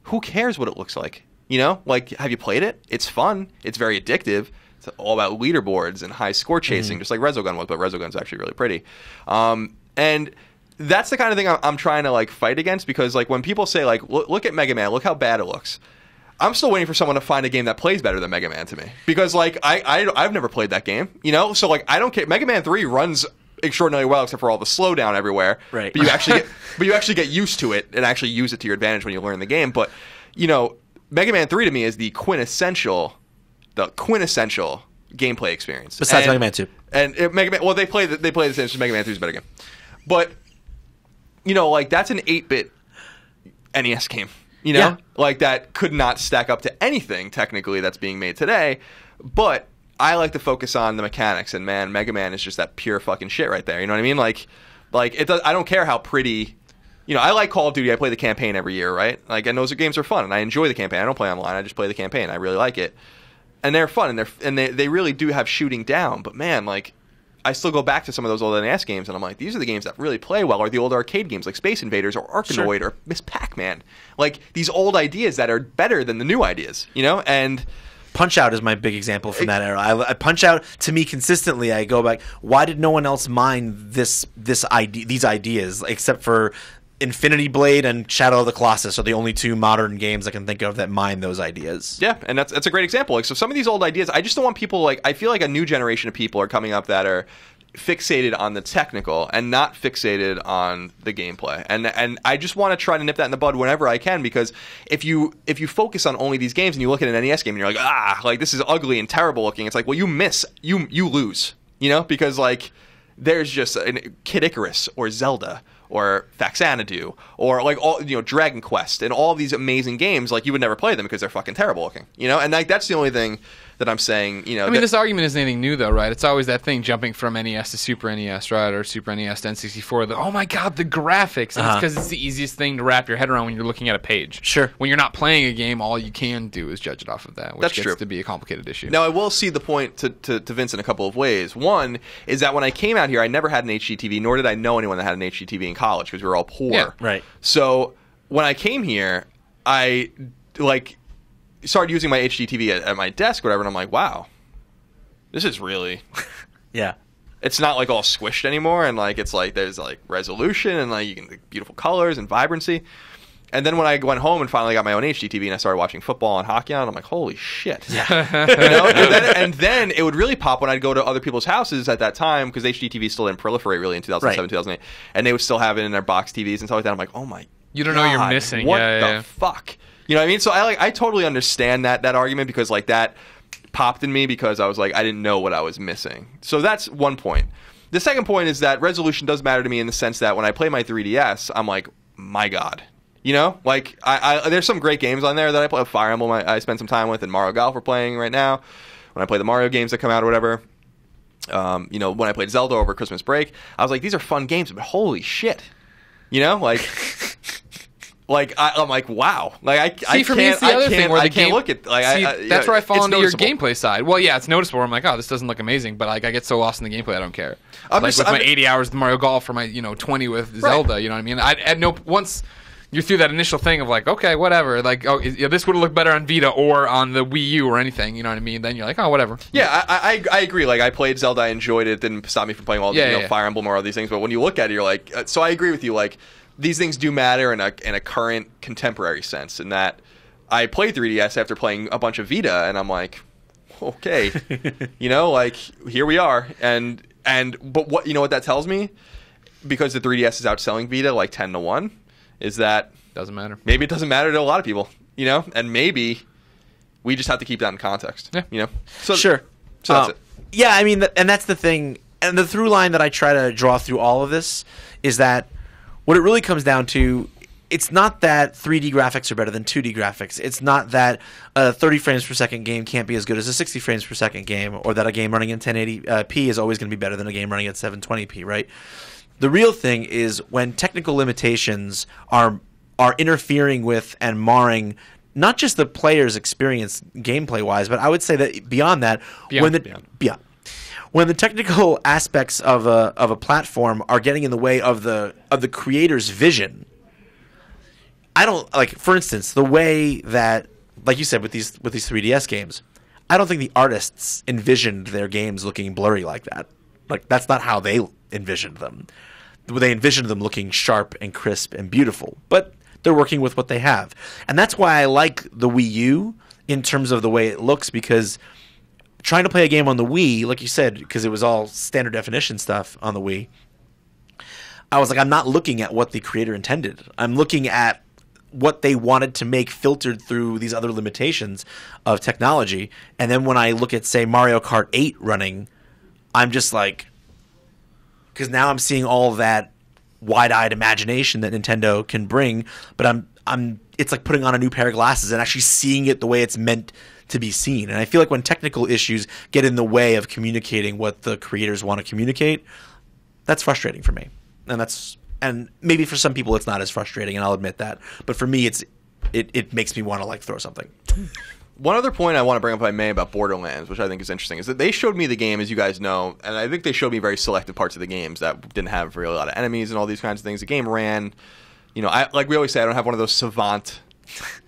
who cares what it looks like? Have you played it? It's fun. It's very addictive. It's all about leaderboards and high score chasing, just like Resogun was, but Resogun's actually really pretty. And that's the kind of thing I'm trying to fight against, because when people say look at Mega Man, look how bad it looks. I'm still waiting for someone to find a game that plays better than Mega Man to me, because I've never played that game, so I don't care. Mega Man 3 runs extraordinarily well, except for all the slowdown everywhere. Right. But you actually get used to it and actually use it to your advantage when you learn the game. But Mega Man 3 to me is the quintessential gameplay experience. Besides Mega Man 2. And Mega Man, well, they play the same. So Mega Man 3 is a better game. But that's an 8-bit NES game. That could not stack up to anything technically that's being made today. But I like to focus on the mechanics, and man, Mega Man is just that pure fucking shit right there. You know what I mean? It does. I don't care how pretty. I like Call of Duty. I play the campaign every year, right? And those games are fun, and I enjoy the campaign. I don't play online. I just play the campaign. I really like it, and they're fun, and they really do have shooting down. But man, I still go back to some of those old NES games, and I'm like, these are the games that really play well, or the old arcade games like Space Invaders or Arkanoid or Miss Pac-Man. These old ideas that are better than the new ideas, and Punch-Out is my big example from that era. I Punch-Out, to me, consistently, I go back, why did no one else mine these ideas, except for Infinity Blade and Shadow of the Colossus are the only 2 modern games I can think of that mine those ideas. Yeah, and that's a great example. So some of these old ideas, I just don't want people I feel like a new generation of people are coming up that are fixated on the technical and not fixated on the gameplay. And I just want to try to nip that in the bud whenever I can, because if you focus on only these games and you look at an NES game and you're like, this is ugly and terrible looking, it's well, you lose, because there's just Kid Icarus or Zelda or Faxanadu, or all Dragon Quest, and all these amazing games. You would never play them because they're fucking terrible looking, and that's the only thing that I'm saying. I mean, this argument isn't anything new, though, right? It's always that thing jumping from NES to Super NES, right, or Super NES to N64. Oh my God, the graphics! And it's because it's the easiest thing to wrap your head around when you're looking at a page. Sure. When you're not playing a game, all you can do is judge it off of that, which that's gets true. To be a complicated issue. Now, I will see the point to Vince in a couple of ways. One is that when I came out here, I never had an HDTV, nor did I know anyone that had an HDTV in college, because we were all poor. Yeah. Right. So when I came here, I started using my HDTV at my desk, whatever, and I'm like, wow, this is really, yeah. It's not all squished anymore, and it's there's resolution and you can beautiful colors and vibrancy. And then when I went home and finally got my own HDTV and I started watching football and hockey on it, I'm like, holy shit. Yeah. And then it would really pop when I'd go to other people's houses at that time, because HDTV still didn't proliferate really in 2007, 2008. And they would still have it in their box TVs and stuff like that. I'm like, oh my You don't know you're missing. What the fuck? You know what I mean? So I totally understand that argument, because that popped in me, because I was I didn't know what I was missing. So that's one point. The second point is that resolution does matter to me in the sense that when I play my 3DS, I'm like, my God. There's some great games on there that I play. Fire Emblem I spend some time with, and Mario Golf we're playing right now. When I play the Mario games that come out or whatever. When I played Zelda over Christmas break, I was like, these are fun games, but holy shit. I'm like, wow. For me, it's the other thing where the game. Look at that's where I fall into noticeable. your gameplay side. Well, yeah, it's noticeable. I'm like, oh, this doesn't look amazing, but I get so lost in the gameplay, I don't care. With my 80 hours with Mario Golf or my 20 with Zelda, you know what I mean? you're through that initial thing of like, okay, whatever. Like, oh, this would have looked better on Vita or on the Wii U or anything. You know what I mean? Then you're like, oh, whatever. Yeah, I agree. Like, I played Zelda, I enjoyed it. Didn't stop me from playing all the Fire Emblem or all these things. But when you look at it, you're like, so I agree with you. Like, these things do matter in a current contemporary sense. In that, I played 3DS after playing a bunch of Vita, and I'm like, okay, like here we are. But what what that tells me, because the 3DS is outselling Vita like 10-1. Is that doesn't matter? Maybe it doesn't matter to a lot of people, and maybe we just have to keep that in context. Yeah, So sure. So that's it. Yeah, I mean, and that's the thing. And the through line that I try to draw through all of this is that what it really comes down to, it's not that 3D graphics are better than 2D graphics. It's not that a 30 frames per second game can't be as good as a 60 frames per second game, or that a game running in 1080p is always going to be better than a game running at 720p, right? The real thing is when technical limitations are interfering with and marring not just the player's experience gameplay-wise, but I would say that beyond that, when the technical aspects of a platform are getting in the way of the creator's vision, I don't like. For instance, the way that, like you said, with these 3DS games, I don't think the artists envisioned their games looking blurry like that. Like, that's not how they envisioned them. They envisioned them looking sharp and crisp and beautiful, but they're working with what they have. And that's why I like the Wii U in terms of the way it looks, because trying to play a game on the Wii, like you said, because it was all standard definition stuff on the Wii, I was like, I'm not looking at what the creator intended. I'm looking at what they wanted to make filtered through these other limitations of technology. And then when I look at, say, Mario Kart 8 running, I'm just like, because now I'm seeing all that wide-eyed imagination that Nintendo can bring, but it's like putting on a new pair of glasses and actually seeing it the way it's meant to be seen. And I feel like when technical issues get in the way of communicating what the creators want to communicate, that's frustrating for me. And maybe for some people it's not as frustrating, and I'll admit that. But for me, it makes me want to like throw something. One other point I want to bring up, if I may, about Borderlands, which I think is interesting, is that they showed me the game, as you guys know, and I think they showed me very selective parts of the games that didn't have really a lot of enemies and all these kinds of things. The game ran, like we always say, I don't have one of those savant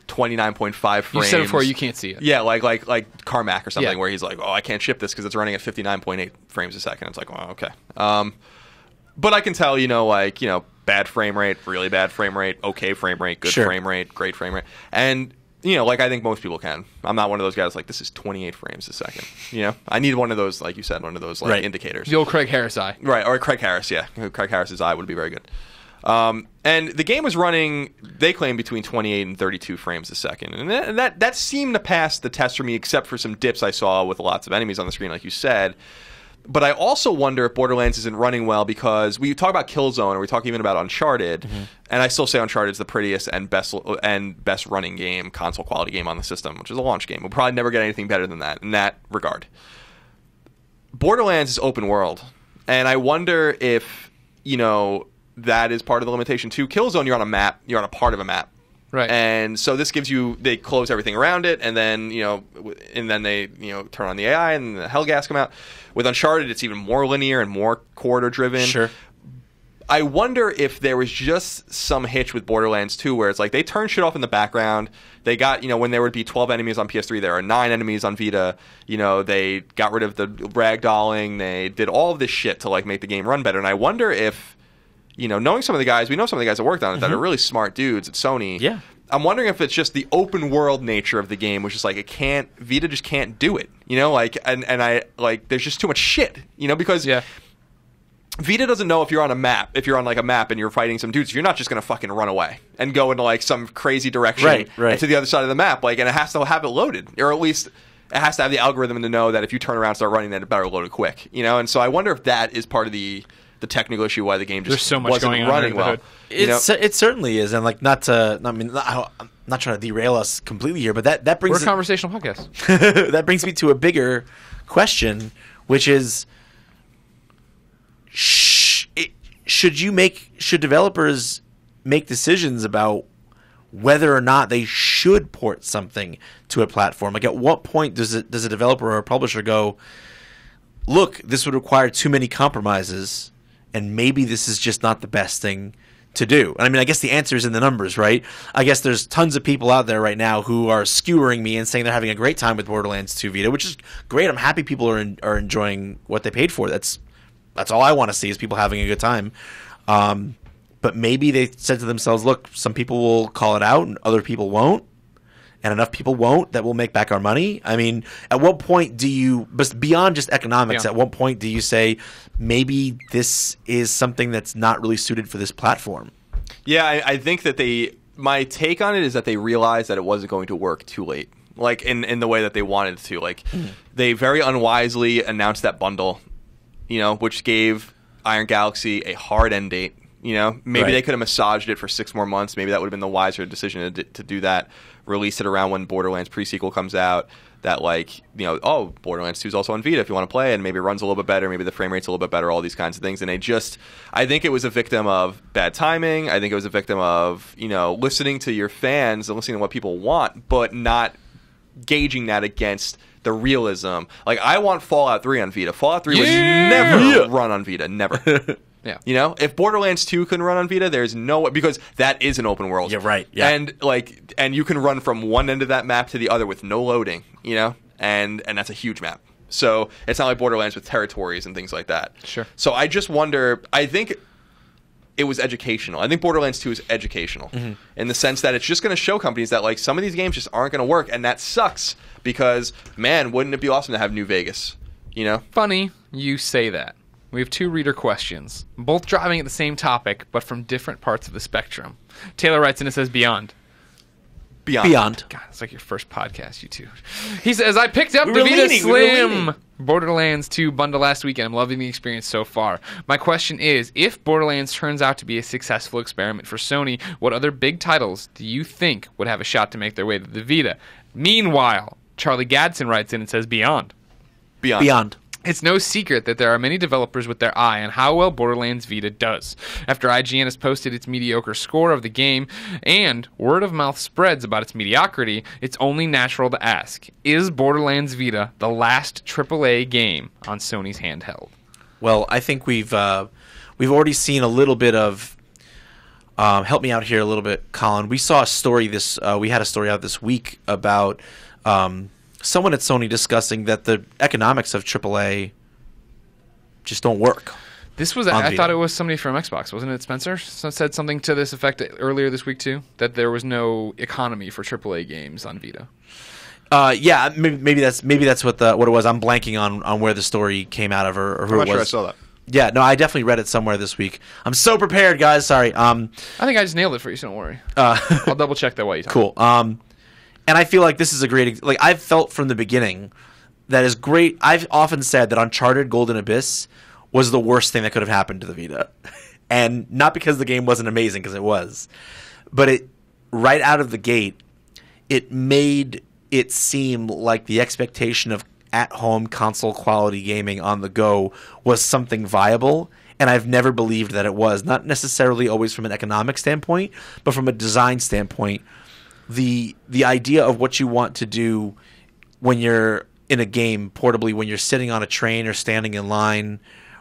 29.5 frames. You said it before, you can't see it. Yeah, like Carmack or something, where he's like, oh, I can't ship this because it's running at 59.8 frames a second. It's like, well, okay. But I can tell, bad frame rate, really bad frame rate, okay frame rate, good frame rate, great frame rate. And I think most people can. I'm not one of those guys like, this is 28 frames a second. I need one of those, like you said, one of those indicators. The old Craig Harris eye. Right, or Craig Harris, yeah. Craig Harris's eye would be very good. And the game was running, they claim, between 28 and 32 frames a second. And that seemed to pass the test for me, except for some dips I saw with lots of enemies on the screen, like you said. But I also wonder if Borderlands isn't running well, because we talk about Killzone, or we talk even about Uncharted, and I still say Uncharted is the prettiest and best running game, console quality game on the system, which is a launch game. We'll probably never get anything better than that in that regard. Borderlands is open world, and I wonder if that is part of the limitation too. Killzone, you're on a map, you're on a part of a map. Right. And so this gives you, they close everything around it, and then they turn on the AI and the Hellgas come out. With Uncharted, it's even more linear and more corridor driven. Sure. I wonder if there was just some hitch with Borderlands 2 where it's like they turn shit off in the background. They got, when there would be 12 enemies on PS3, there are 9 enemies on Vita. They got rid of the ragdolling. They did all of this shit to make the game run better. And I wonder if, knowing some of the guys, we know some of the guys that worked on it that are really smart dudes at Sony. Yeah. I'm wondering if it's just the open world nature of the game, which is like Vita just can't do it, there's just too much shit, because Vita doesn't know if you're on a map, and you're fighting some dudes, you're not just going to fucking run away and go into some crazy direction right. to the other side of the map, and it has to have it loaded, or at least it has to have the algorithm to know that if you turn around and start running, then it better load it quick, and so I wonder if that is part of the technical issue why the game just wasn't running well. It certainly is, and not trying to derail us completely here, but that brings we're a conversational podcast. That brings me to a bigger question, which is should developers make decisions about whether or not they should port something to a platform? Like, at what point does a developer or a publisher go, look, this would require too many compromises, and maybe this is just not the best thing to do? And I mean, I guess the answer is in the numbers, right? I guess there's tons of people out there right now who are skewering me and saying they're having a great time with Borderlands 2 Vita, which is great. I'm happy people are enjoying what they paid for. That's all I want to see is people having a good time. But maybe they said to themselves, look, some people will call it out and other people won't. And enough people won't that will make back our money. I mean, at what point do you, beyond just economics, at what point do you say maybe this is something that's not really suited for this platform? Yeah, I think that my take on it is that they realized that it wasn't going to work too late. Like in the way that they wanted it to. Like they very unwisely announced that bundle, which gave Iron Galaxy a hard end date. Maybe they could have massaged it for 6 more months. Maybe that would have been the wiser decision to do that. Release it around when Borderlands pre-sequel comes out. That Borderlands 2 is also on Vita if you want to play it, and maybe it runs a little bit better, maybe the frame rate's a little bit better, all these kinds of things. And I think it was a victim of bad timing. I think it was a victim of, listening to your fans and listening to what people want, but not gauging that against the realism. Like, I want Fallout 3 on Vita. Fallout 3 would never run on Vita. Never. Yeah. If Borderlands 2 couldn't run on Vita, there's no way, because that is an open world. Yeah, right. Yeah. And you can run from one end of that map to the other with no loading, and that's a huge map. So it's not like Borderlands with territories and things like that. Sure. So I just wonder, I think it was educational. I think Borderlands 2 is educational in the sense that it's just going to show companies that some of these games just aren't going to work, and that sucks because, man, wouldn't it be awesome to have New Vegas, Funny you say that. We have 2 reader questions, both driving at the same topic, but from different parts of the spectrum. Taylor writes in and says, Beyond. God, it's like your first podcast, you two. He says, I picked up the Vita Slim Borderlands 2 bundle last weekend. I'm loving the experience so far. My question is, if Borderlands turns out to be a successful experiment for Sony, what other big titles do you think would have a shot to make their way to the Vita? Meanwhile, Charlie Gadsden writes in and says, Beyond. It's no secret that there are many developers with their eye on how well Borderlands Vita does. After IGN has posted its mediocre score of the game and word of mouth spreads about its mediocrity, it's only natural to ask, is Borderlands Vita the last AAA game on Sony's handheld? Well, I think we've already seen a little bit of help me out here a little bit, Colin. We saw a story we had a story out this week about someone at Sony discussing that the economics of AAA just don't work. This was, I thought it was somebody from Xbox, wasn't it, Spencer? Said something to this effect earlier this week too, that there was no economy for AAA games on Vita. Yeah, maybe that's what it was. I'm blanking on where the story came out of or who it was. I'm not sure I saw that. Yeah, no, I definitely read it somewhere this week. I'm so prepared, guys. Sorry. I think I just nailed it for you, so don't worry. I'll double check that while you talk. Cool. And I feel like this is a great... I've felt from the beginning that is great. I've often said that Uncharted Golden Abyss was the worst thing that could have happened to the Vita. And not because the game wasn't amazing, because it was. But it, right out of the gate, it made it seem like the expectation of at-home console-quality gaming on the go was something viable. And I've never believed that it was. Not necessarily always from an economic standpoint, but from a design standpoint. The idea of what you want to do when you're in a game portably, when you're sitting on a train or standing in line,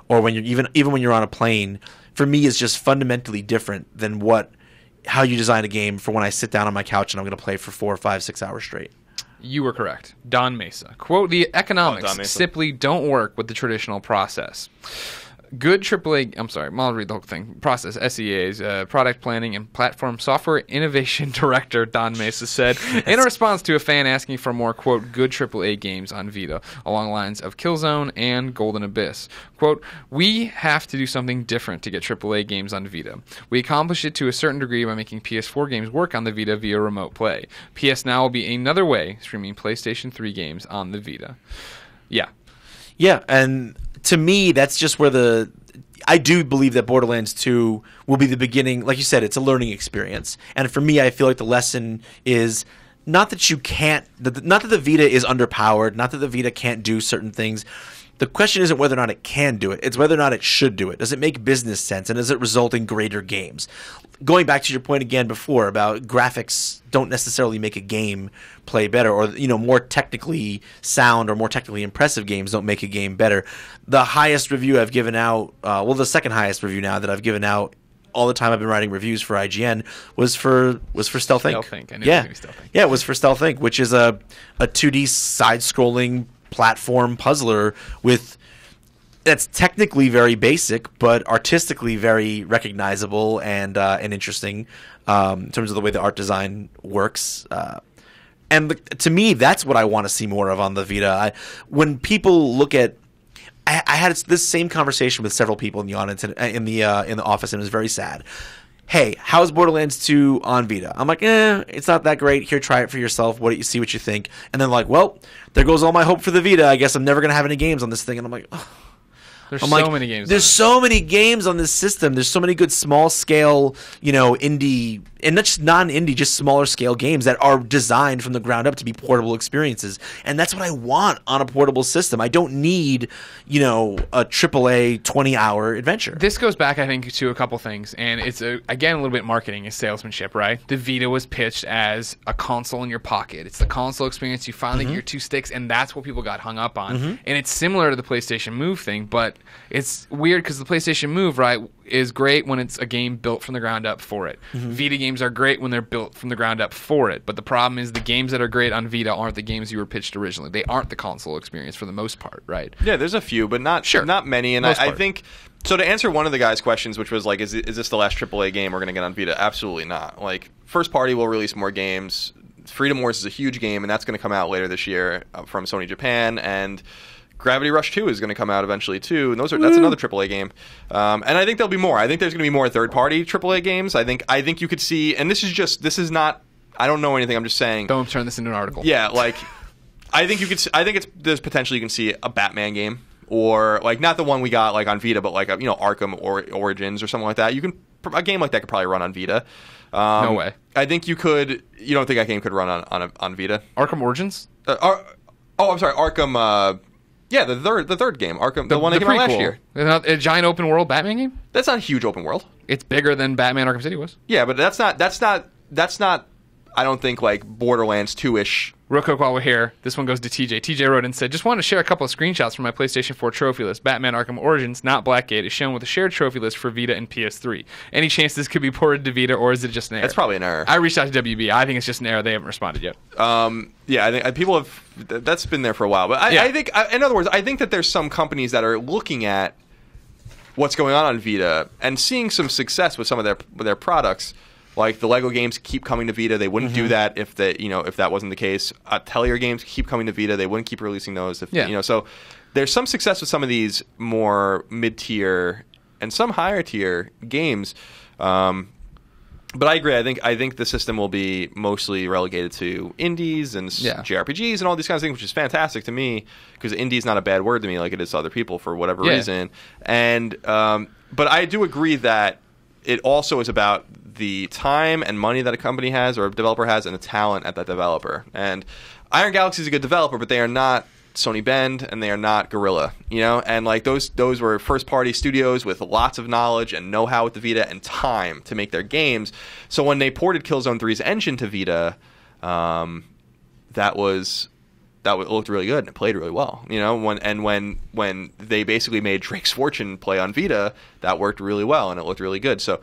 or when you're even when you're on a plane, for me is just fundamentally different than how you design a game for when I sit down on my couch and I'm going to play for 4, 5, 6 hours straight. You were correct. Don Mesa. Quote, the economics simply don't work with the traditional process. Good AAA, I'll read the whole thing. Process, SEA's, Product Planning and Platform Software Innovation Director Don Mesa said in a response to a fan asking for more, quote, good AAA games on Vita, along the lines of Killzone and Golden Abyss. Quote, we have to do something different to get AAA games on Vita. We accomplished it to a certain degree by making PS4 games work on the Vita via remote play. PS Now will be another way streaming PlayStation 3 games on the Vita. Yeah. Yeah, and... to me, that's just where I do believe that Borderlands 2 will be the beginning. Like you said, it's a learning experience. And for me, I feel like the lesson is not that not that the Vita is underpowered, not that the Vita can't do certain things. The question isn't whether or not it can do it. It's whether or not it should do it. Does it make business sense? And does it result in greater games? Going back to your point again before about graphics don't necessarily make a game play better, or more technically sound or more technically impressive games don't make a game better. The highest review I've given out, the second highest review now that I've given out all the time I've been writing reviews for IGN was for Stealth Inc. Stealth Inc. I knew it was gonna be Stealth Inc. Yeah, it was for Stealth Inc., which is a 2D side-scrolling platform puzzler that's technically very basic, but artistically very recognizable and interesting in terms of the way the art design works. To me, that's what I want to see more of on the Vita. When people look at, I had this same conversation with several people in the audience in the office, and it was very sad. Hey, how's Borderlands 2 on Vita? I'm like, it's not that great. Here, try it for yourself. See what you think. And then like, well, there goes all my hope for the Vita. I guess I'm never gonna have any games on this thing. And I'm like, oh. There's so many games. There's so many games on this system. There's so many good small scale, indie, and not just non-indie, just smaller scale games that are designed from the ground up to be portable experiences. And that's what I want on a portable system. I don't need, a AAA 20-hour adventure. This goes back, I think, to a couple things, and it's again a little bit marketing and salesmanship, right? The Vita was pitched as a console in your pocket. It's the console experience. You finally get your two sticks, and that's what people got hung up on. And it's similar to the PlayStation Move thing, but it's weird because the PlayStation Move, right, is great when it's a game built from the ground up for it. Vita games are great when they're built from the ground up for it. But the problem is the games that are great on Vita aren't the games you were pitched originally. They aren't the console experience for the most part, right? Yeah, there's a few, but not many. And I think, so to answer one of the guys' questions, which was like, is this the last AAA game we're going to get on Vita? Absolutely not. Like, first party will release more games. Freedom Wars is a huge game, and that's going to come out later this year from Sony Japan. And Gravity Rush 2 is going to come out eventually too, and that's another AAA game. And I think there'll be more. I think there's going to be more third-party AAA games. I think you could see, and this is not. I don't know anything. I'm just saying. Don't turn this into an article. Yeah, like I think you could. I think there's potentially you can see a Batman game, or like not the one we got like on Vita, but like Arkham or Origins or something like that. A game like that could probably run on Vita. No way. I think you could. You don't think that game could run on Vita? Arkham Origins? I'm sorry, Arkham. Yeah, the third game, Arkham, the one that came out last year. A giant open world Batman game? That's not a huge open world. It's bigger than Batman Arkham City was. Yeah, but that's not. I don't think like Borderlands 2-ish. Real quick while we're here, this one goes to TJ. TJ wrote and said, just wanted to share a couple of screenshots from my PlayStation 4 trophy list. Batman Arkham Origins, not Blackgate, is shown with a shared trophy list for Vita and PS3. Any chance this could be ported to Vita, or is it just an error? That's probably an error. I reached out to WB. I think it's just an error. They haven't responded yet. Yeah, I think people have. That's been there for a while. But I think, in other words, I think that there's some companies that are looking at what's going on Vita and seeing some success with some of their products. Like the Lego games keep coming to Vita. They wouldn't do that if that wasn't the case. Atelier games keep coming to Vita. They wouldn't keep releasing those. So there's some success with some of these more mid-tier and some higher-tier games. But I agree. I think the system will be mostly relegated to indies and JRPGs and all these kinds of things, which is fantastic to me because indie is not a bad word to me like it is to other people for whatever reason. And but I do agree that it also is about the time and money that a company has or a developer has and the talent at that developer. And Iron Galaxy is a good developer, but they are not Sony Bend and they are not Guerrilla, and like those were first party studios with lots of knowledge and know-how with the Vita and time to make their games. So when they ported Killzone 3's engine to Vita, that looked really good and it played really well, when they basically made Drake's Fortune play on Vita, that worked really well and it looked really good. So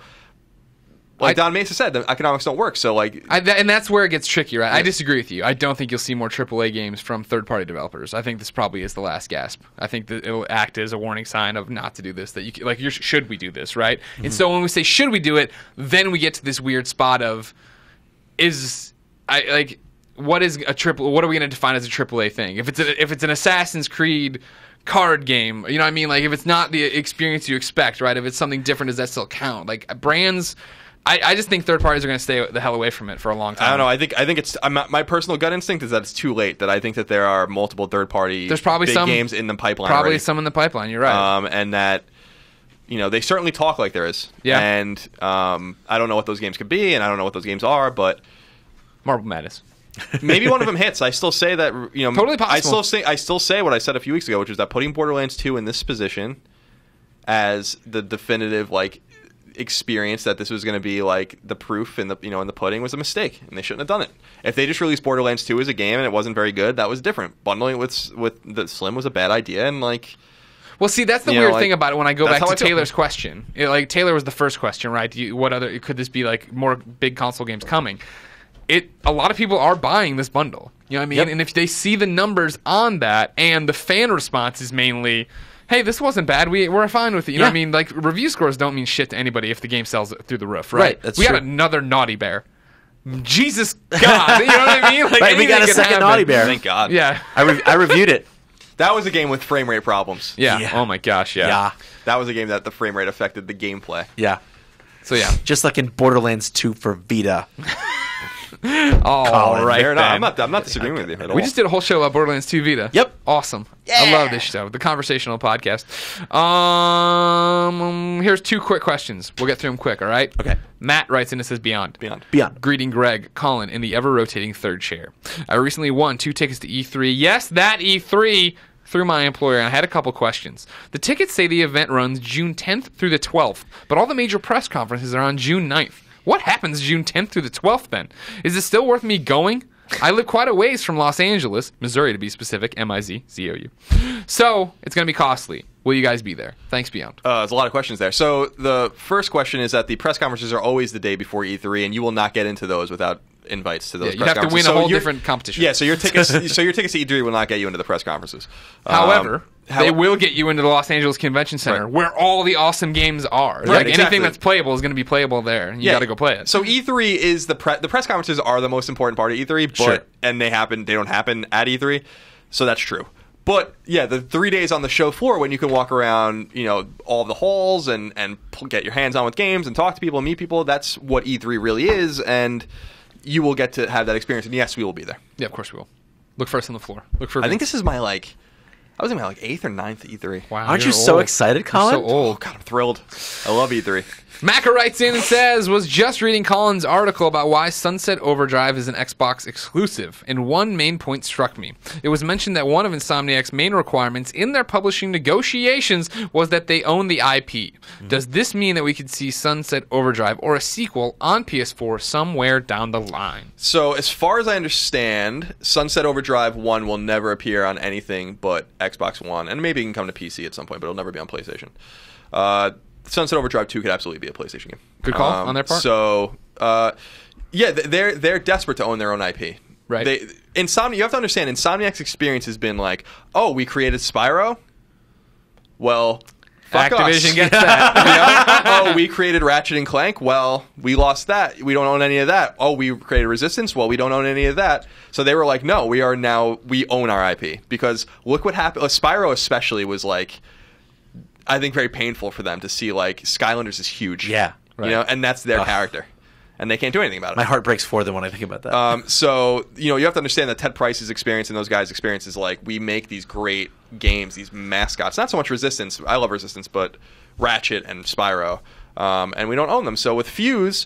like Don Mesa said, the economics don't work. So and that's where it gets tricky, right? I disagree with you. I don't think you'll see more AAA games from third-party developers. I think this probably is the last gasp. I think that it will act as a warning sign of not to do this. That should we do this, right? Mm-hmm. And so when we say should we do it, then we get to this weird spot of what is a triple? What are we going to define as a AAA thing? If it's an Assassin's Creed card game, you know what I mean? Like if it's not the experience you expect, right? If it's something different, does that still count? Like brands. I just think third parties are going to stay the hell away from it for a long time. I don't know. I think it's my personal gut instinct is that it's too late. That I think that there are multiple third party games in the pipeline. Probably already. Some in the pipeline. You're right. And that they certainly talk like there is. Yeah. And I don't know what those games could be, and I don't know what those games are, but Marble Madness. Maybe one of them hits. I still say that totally possible. I still say what I said a few weeks ago, which is that putting Borderlands 2 in this position as the definitive experience that this was going to be like the proof in the in the pudding was a mistake, and they shouldn't have done it. If they just released Borderlands 2 as a game and it wasn't very good, that was different. Bundling it with the Slim was a bad idea, and Well, see, that's the You know, weird like, thing about it when I go that's back how to I feel. Taylor's question. Like, Taylor was the first question, right? What other could this be, like, more big console games coming? A lot of people are buying this bundle. You know what I mean? Yep. And if they see the numbers on that, and the fan response is mainly, hey, this wasn't bad. We're fine with it. You know what I mean? Like, review scores don't mean shit to anybody if the game sells through the roof, right? Right, that's we true. got another Naughty Bear. Jesus God. You know what I mean? Like, Right, we got a anything could second happen. Naughty Bear. Thank God. Yeah. I reviewed it. That was a game with frame rate problems. Yeah. Yeah. Oh, my gosh, yeah. Yeah. That was a game that the frame rate affected the gameplay. Yeah. So, yeah. Just like in Borderlands 2 for Vita. All right, Fair enough. then. I'm not disagreeing with you at all. We just did a whole show about Borderlands 2 Vita. Yep. Awesome. I love this show. The conversational podcast. Here's 2 quick questions. We'll get through them quick, all right? Okay. Matt writes in and says Beyond. Beyond. Greeting Greg, Colin, in the ever-rotating third chair. I recently won 2 tickets to E3. Yes, that E3 through my employer, and I had a couple questions. The tickets say the event runs June 10th through the 12th, but all the major press conferences are on June 9th. What happens June 10th through the 12th then? Is it still worth me going? I live quite a ways from Los Angeles, Missouri to be specific, M-I-Z-Z-O-U. So, it's going to be costly. Will you guys be there? Thanks, Beyond. There's a lot of questions there. So the first question is that the press conferences are always the day before E3, and you will not get into those without invites to those Yeah, press you have to conferences. win a So whole your- different competition. Yeah, so your tickets to E3 will not get you into the press conferences. However, how- they will get you into the Los Angeles Convention Center, Right. where all the awesome games are. Like exactly. anything that's playable is going to be playable there, and you got to go play it. So E3 is the press conferences are the most important part of E3, but Sure. and they don't happen at E3. So that's true. But yeah, the 3 days on the show floor when you can walk around, all the halls and get your hands on with games and talk to people and meet people, that's what E3 really is, and you will get to have that experience. And yes, we will be there. Yeah, of course we will. Look first on the floor. Look for I think Vince. this is I was in my 8th or 9th E3. Wow, Aren't you're you so old. excited, You're Colin? so old. Oh God, I'm thrilled. I love E3. Macca writes in and says, was just reading Colin's article about why Sunset Overdrive is an Xbox exclusive, and one main point struck me. It was mentioned that one of Insomniac's main requirements in their publishing negotiations was that they own the IP. Does this mean that we could see Sunset Overdrive or a sequel on PS4 somewhere down the line? So as far as I understand, Sunset Overdrive 1 will never appear on anything but Xbox One, and maybe it can come to PC at some point, but it'll never be on PlayStation. Sunset Overdrive 2 could absolutely be a PlayStation game. Good call on their part. So, yeah, they're desperate to own their own IP. Right. You have to understand, Insomniac's experience has been like, oh, we created Spyro? Well, fuck Activision us. gets that. Oh, we created Ratchet and Clank? Well, we lost that. We don't own any of that. Oh, we created Resistance? Well, we don't own any of that. So they were like, no, we own our IP. Because look what happened. Spyro especially was like, I think very painful for them to see like Skylanders is huge. Yeah. And that's their character. And they can't do anything about it. My heart breaks for them when I think about that. So, you have to understand that Ted Price's experience and those guys' experience is like, we make these great games, these mascots. Not so much Resistance. I love Resistance, but Ratchet and Spyro. And we don't own them. So with Fuse,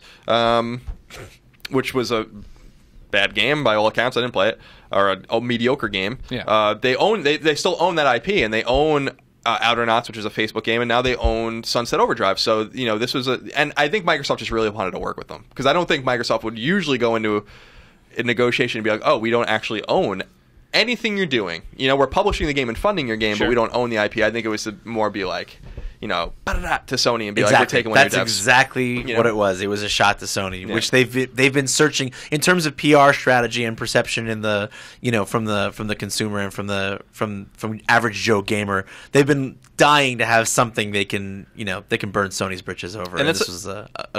which was a bad game by all accounts, I didn't play it, or a mediocre game. Yeah. They still own that IP, and they own Outernauts, which is a Facebook game, and now they own Sunset Overdrive. So, this was and I think Microsoft just really wanted to work with them, because I don't think Microsoft would usually go into a negotiation and be like, oh, we don't actually own anything you're doing. We're publishing the game and funding your game, Sure. but we don't own the IP. I think it was to more be like, to Sony and be like, we're taking one of That's your devs. exactly what it was. It was a shot to Sony, which they've been searching in terms of PR strategy and perception in the from the consumer and from average Joe gamer. They've been dying to have something they can burn Sony's britches over. And this was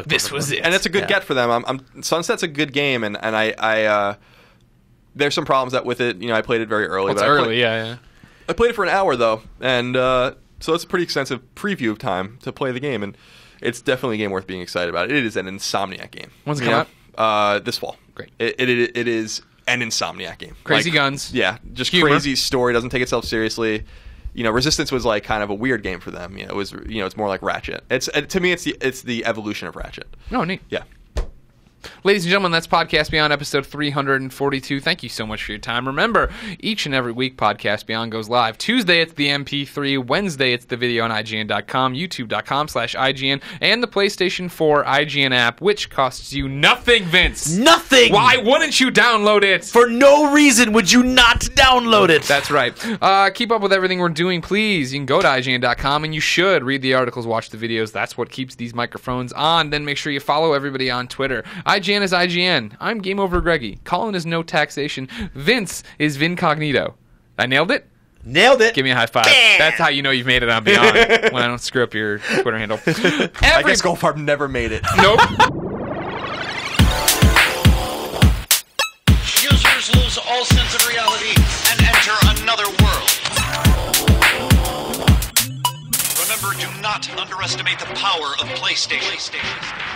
This was it. And it's a good get for them. Sunset's a good game, and I there's some problems with it. I played it very early. It's early, yeah. I played it for an hour though, and so it's a pretty extensive preview of time to play the game, and it's definitely a game worth being excited about. It is an Insomniac game. When's it come out? This fall. Great. It is an Insomniac game. Crazy guns. Yeah, just Humor. crazy story. Doesn't take itself seriously. Resistance was like kind of a weird game for them. It's more like Ratchet. To me, it's the evolution of Ratchet. Oh, neat. Yeah. Ladies and gentlemen, that's Podcast Beyond episode 342. Thank you so much for your time. Remember, each and every week, Podcast Beyond goes live. Tuesday, it's the MP3. Wednesday, it's the video on IGN.com, YouTube.com/IGN, and the PlayStation 4 IGN app, which costs you nothing, Vince. Nothing! Why wouldn't you download it? For no reason would you not download it. That's right. Keep up with everything we're doing, please. You can go to IGN.com, and you should read the articles, watch the videos. That's what keeps these microphones on. Then make sure you follow everybody on Twitter. IGN is IGN. I'm Game Over Greggy. Colin is No Taxation. Vince is Vincognito. I nailed it? Nailed it. Give me a high five. Bam! That's how you know you've made it on Beyond, when I don't screw up your Twitter handle. I guess Goldfarb never made it. Nope. Users lose all sense of reality and enter another world. Remember, do not underestimate the power of PlayStation.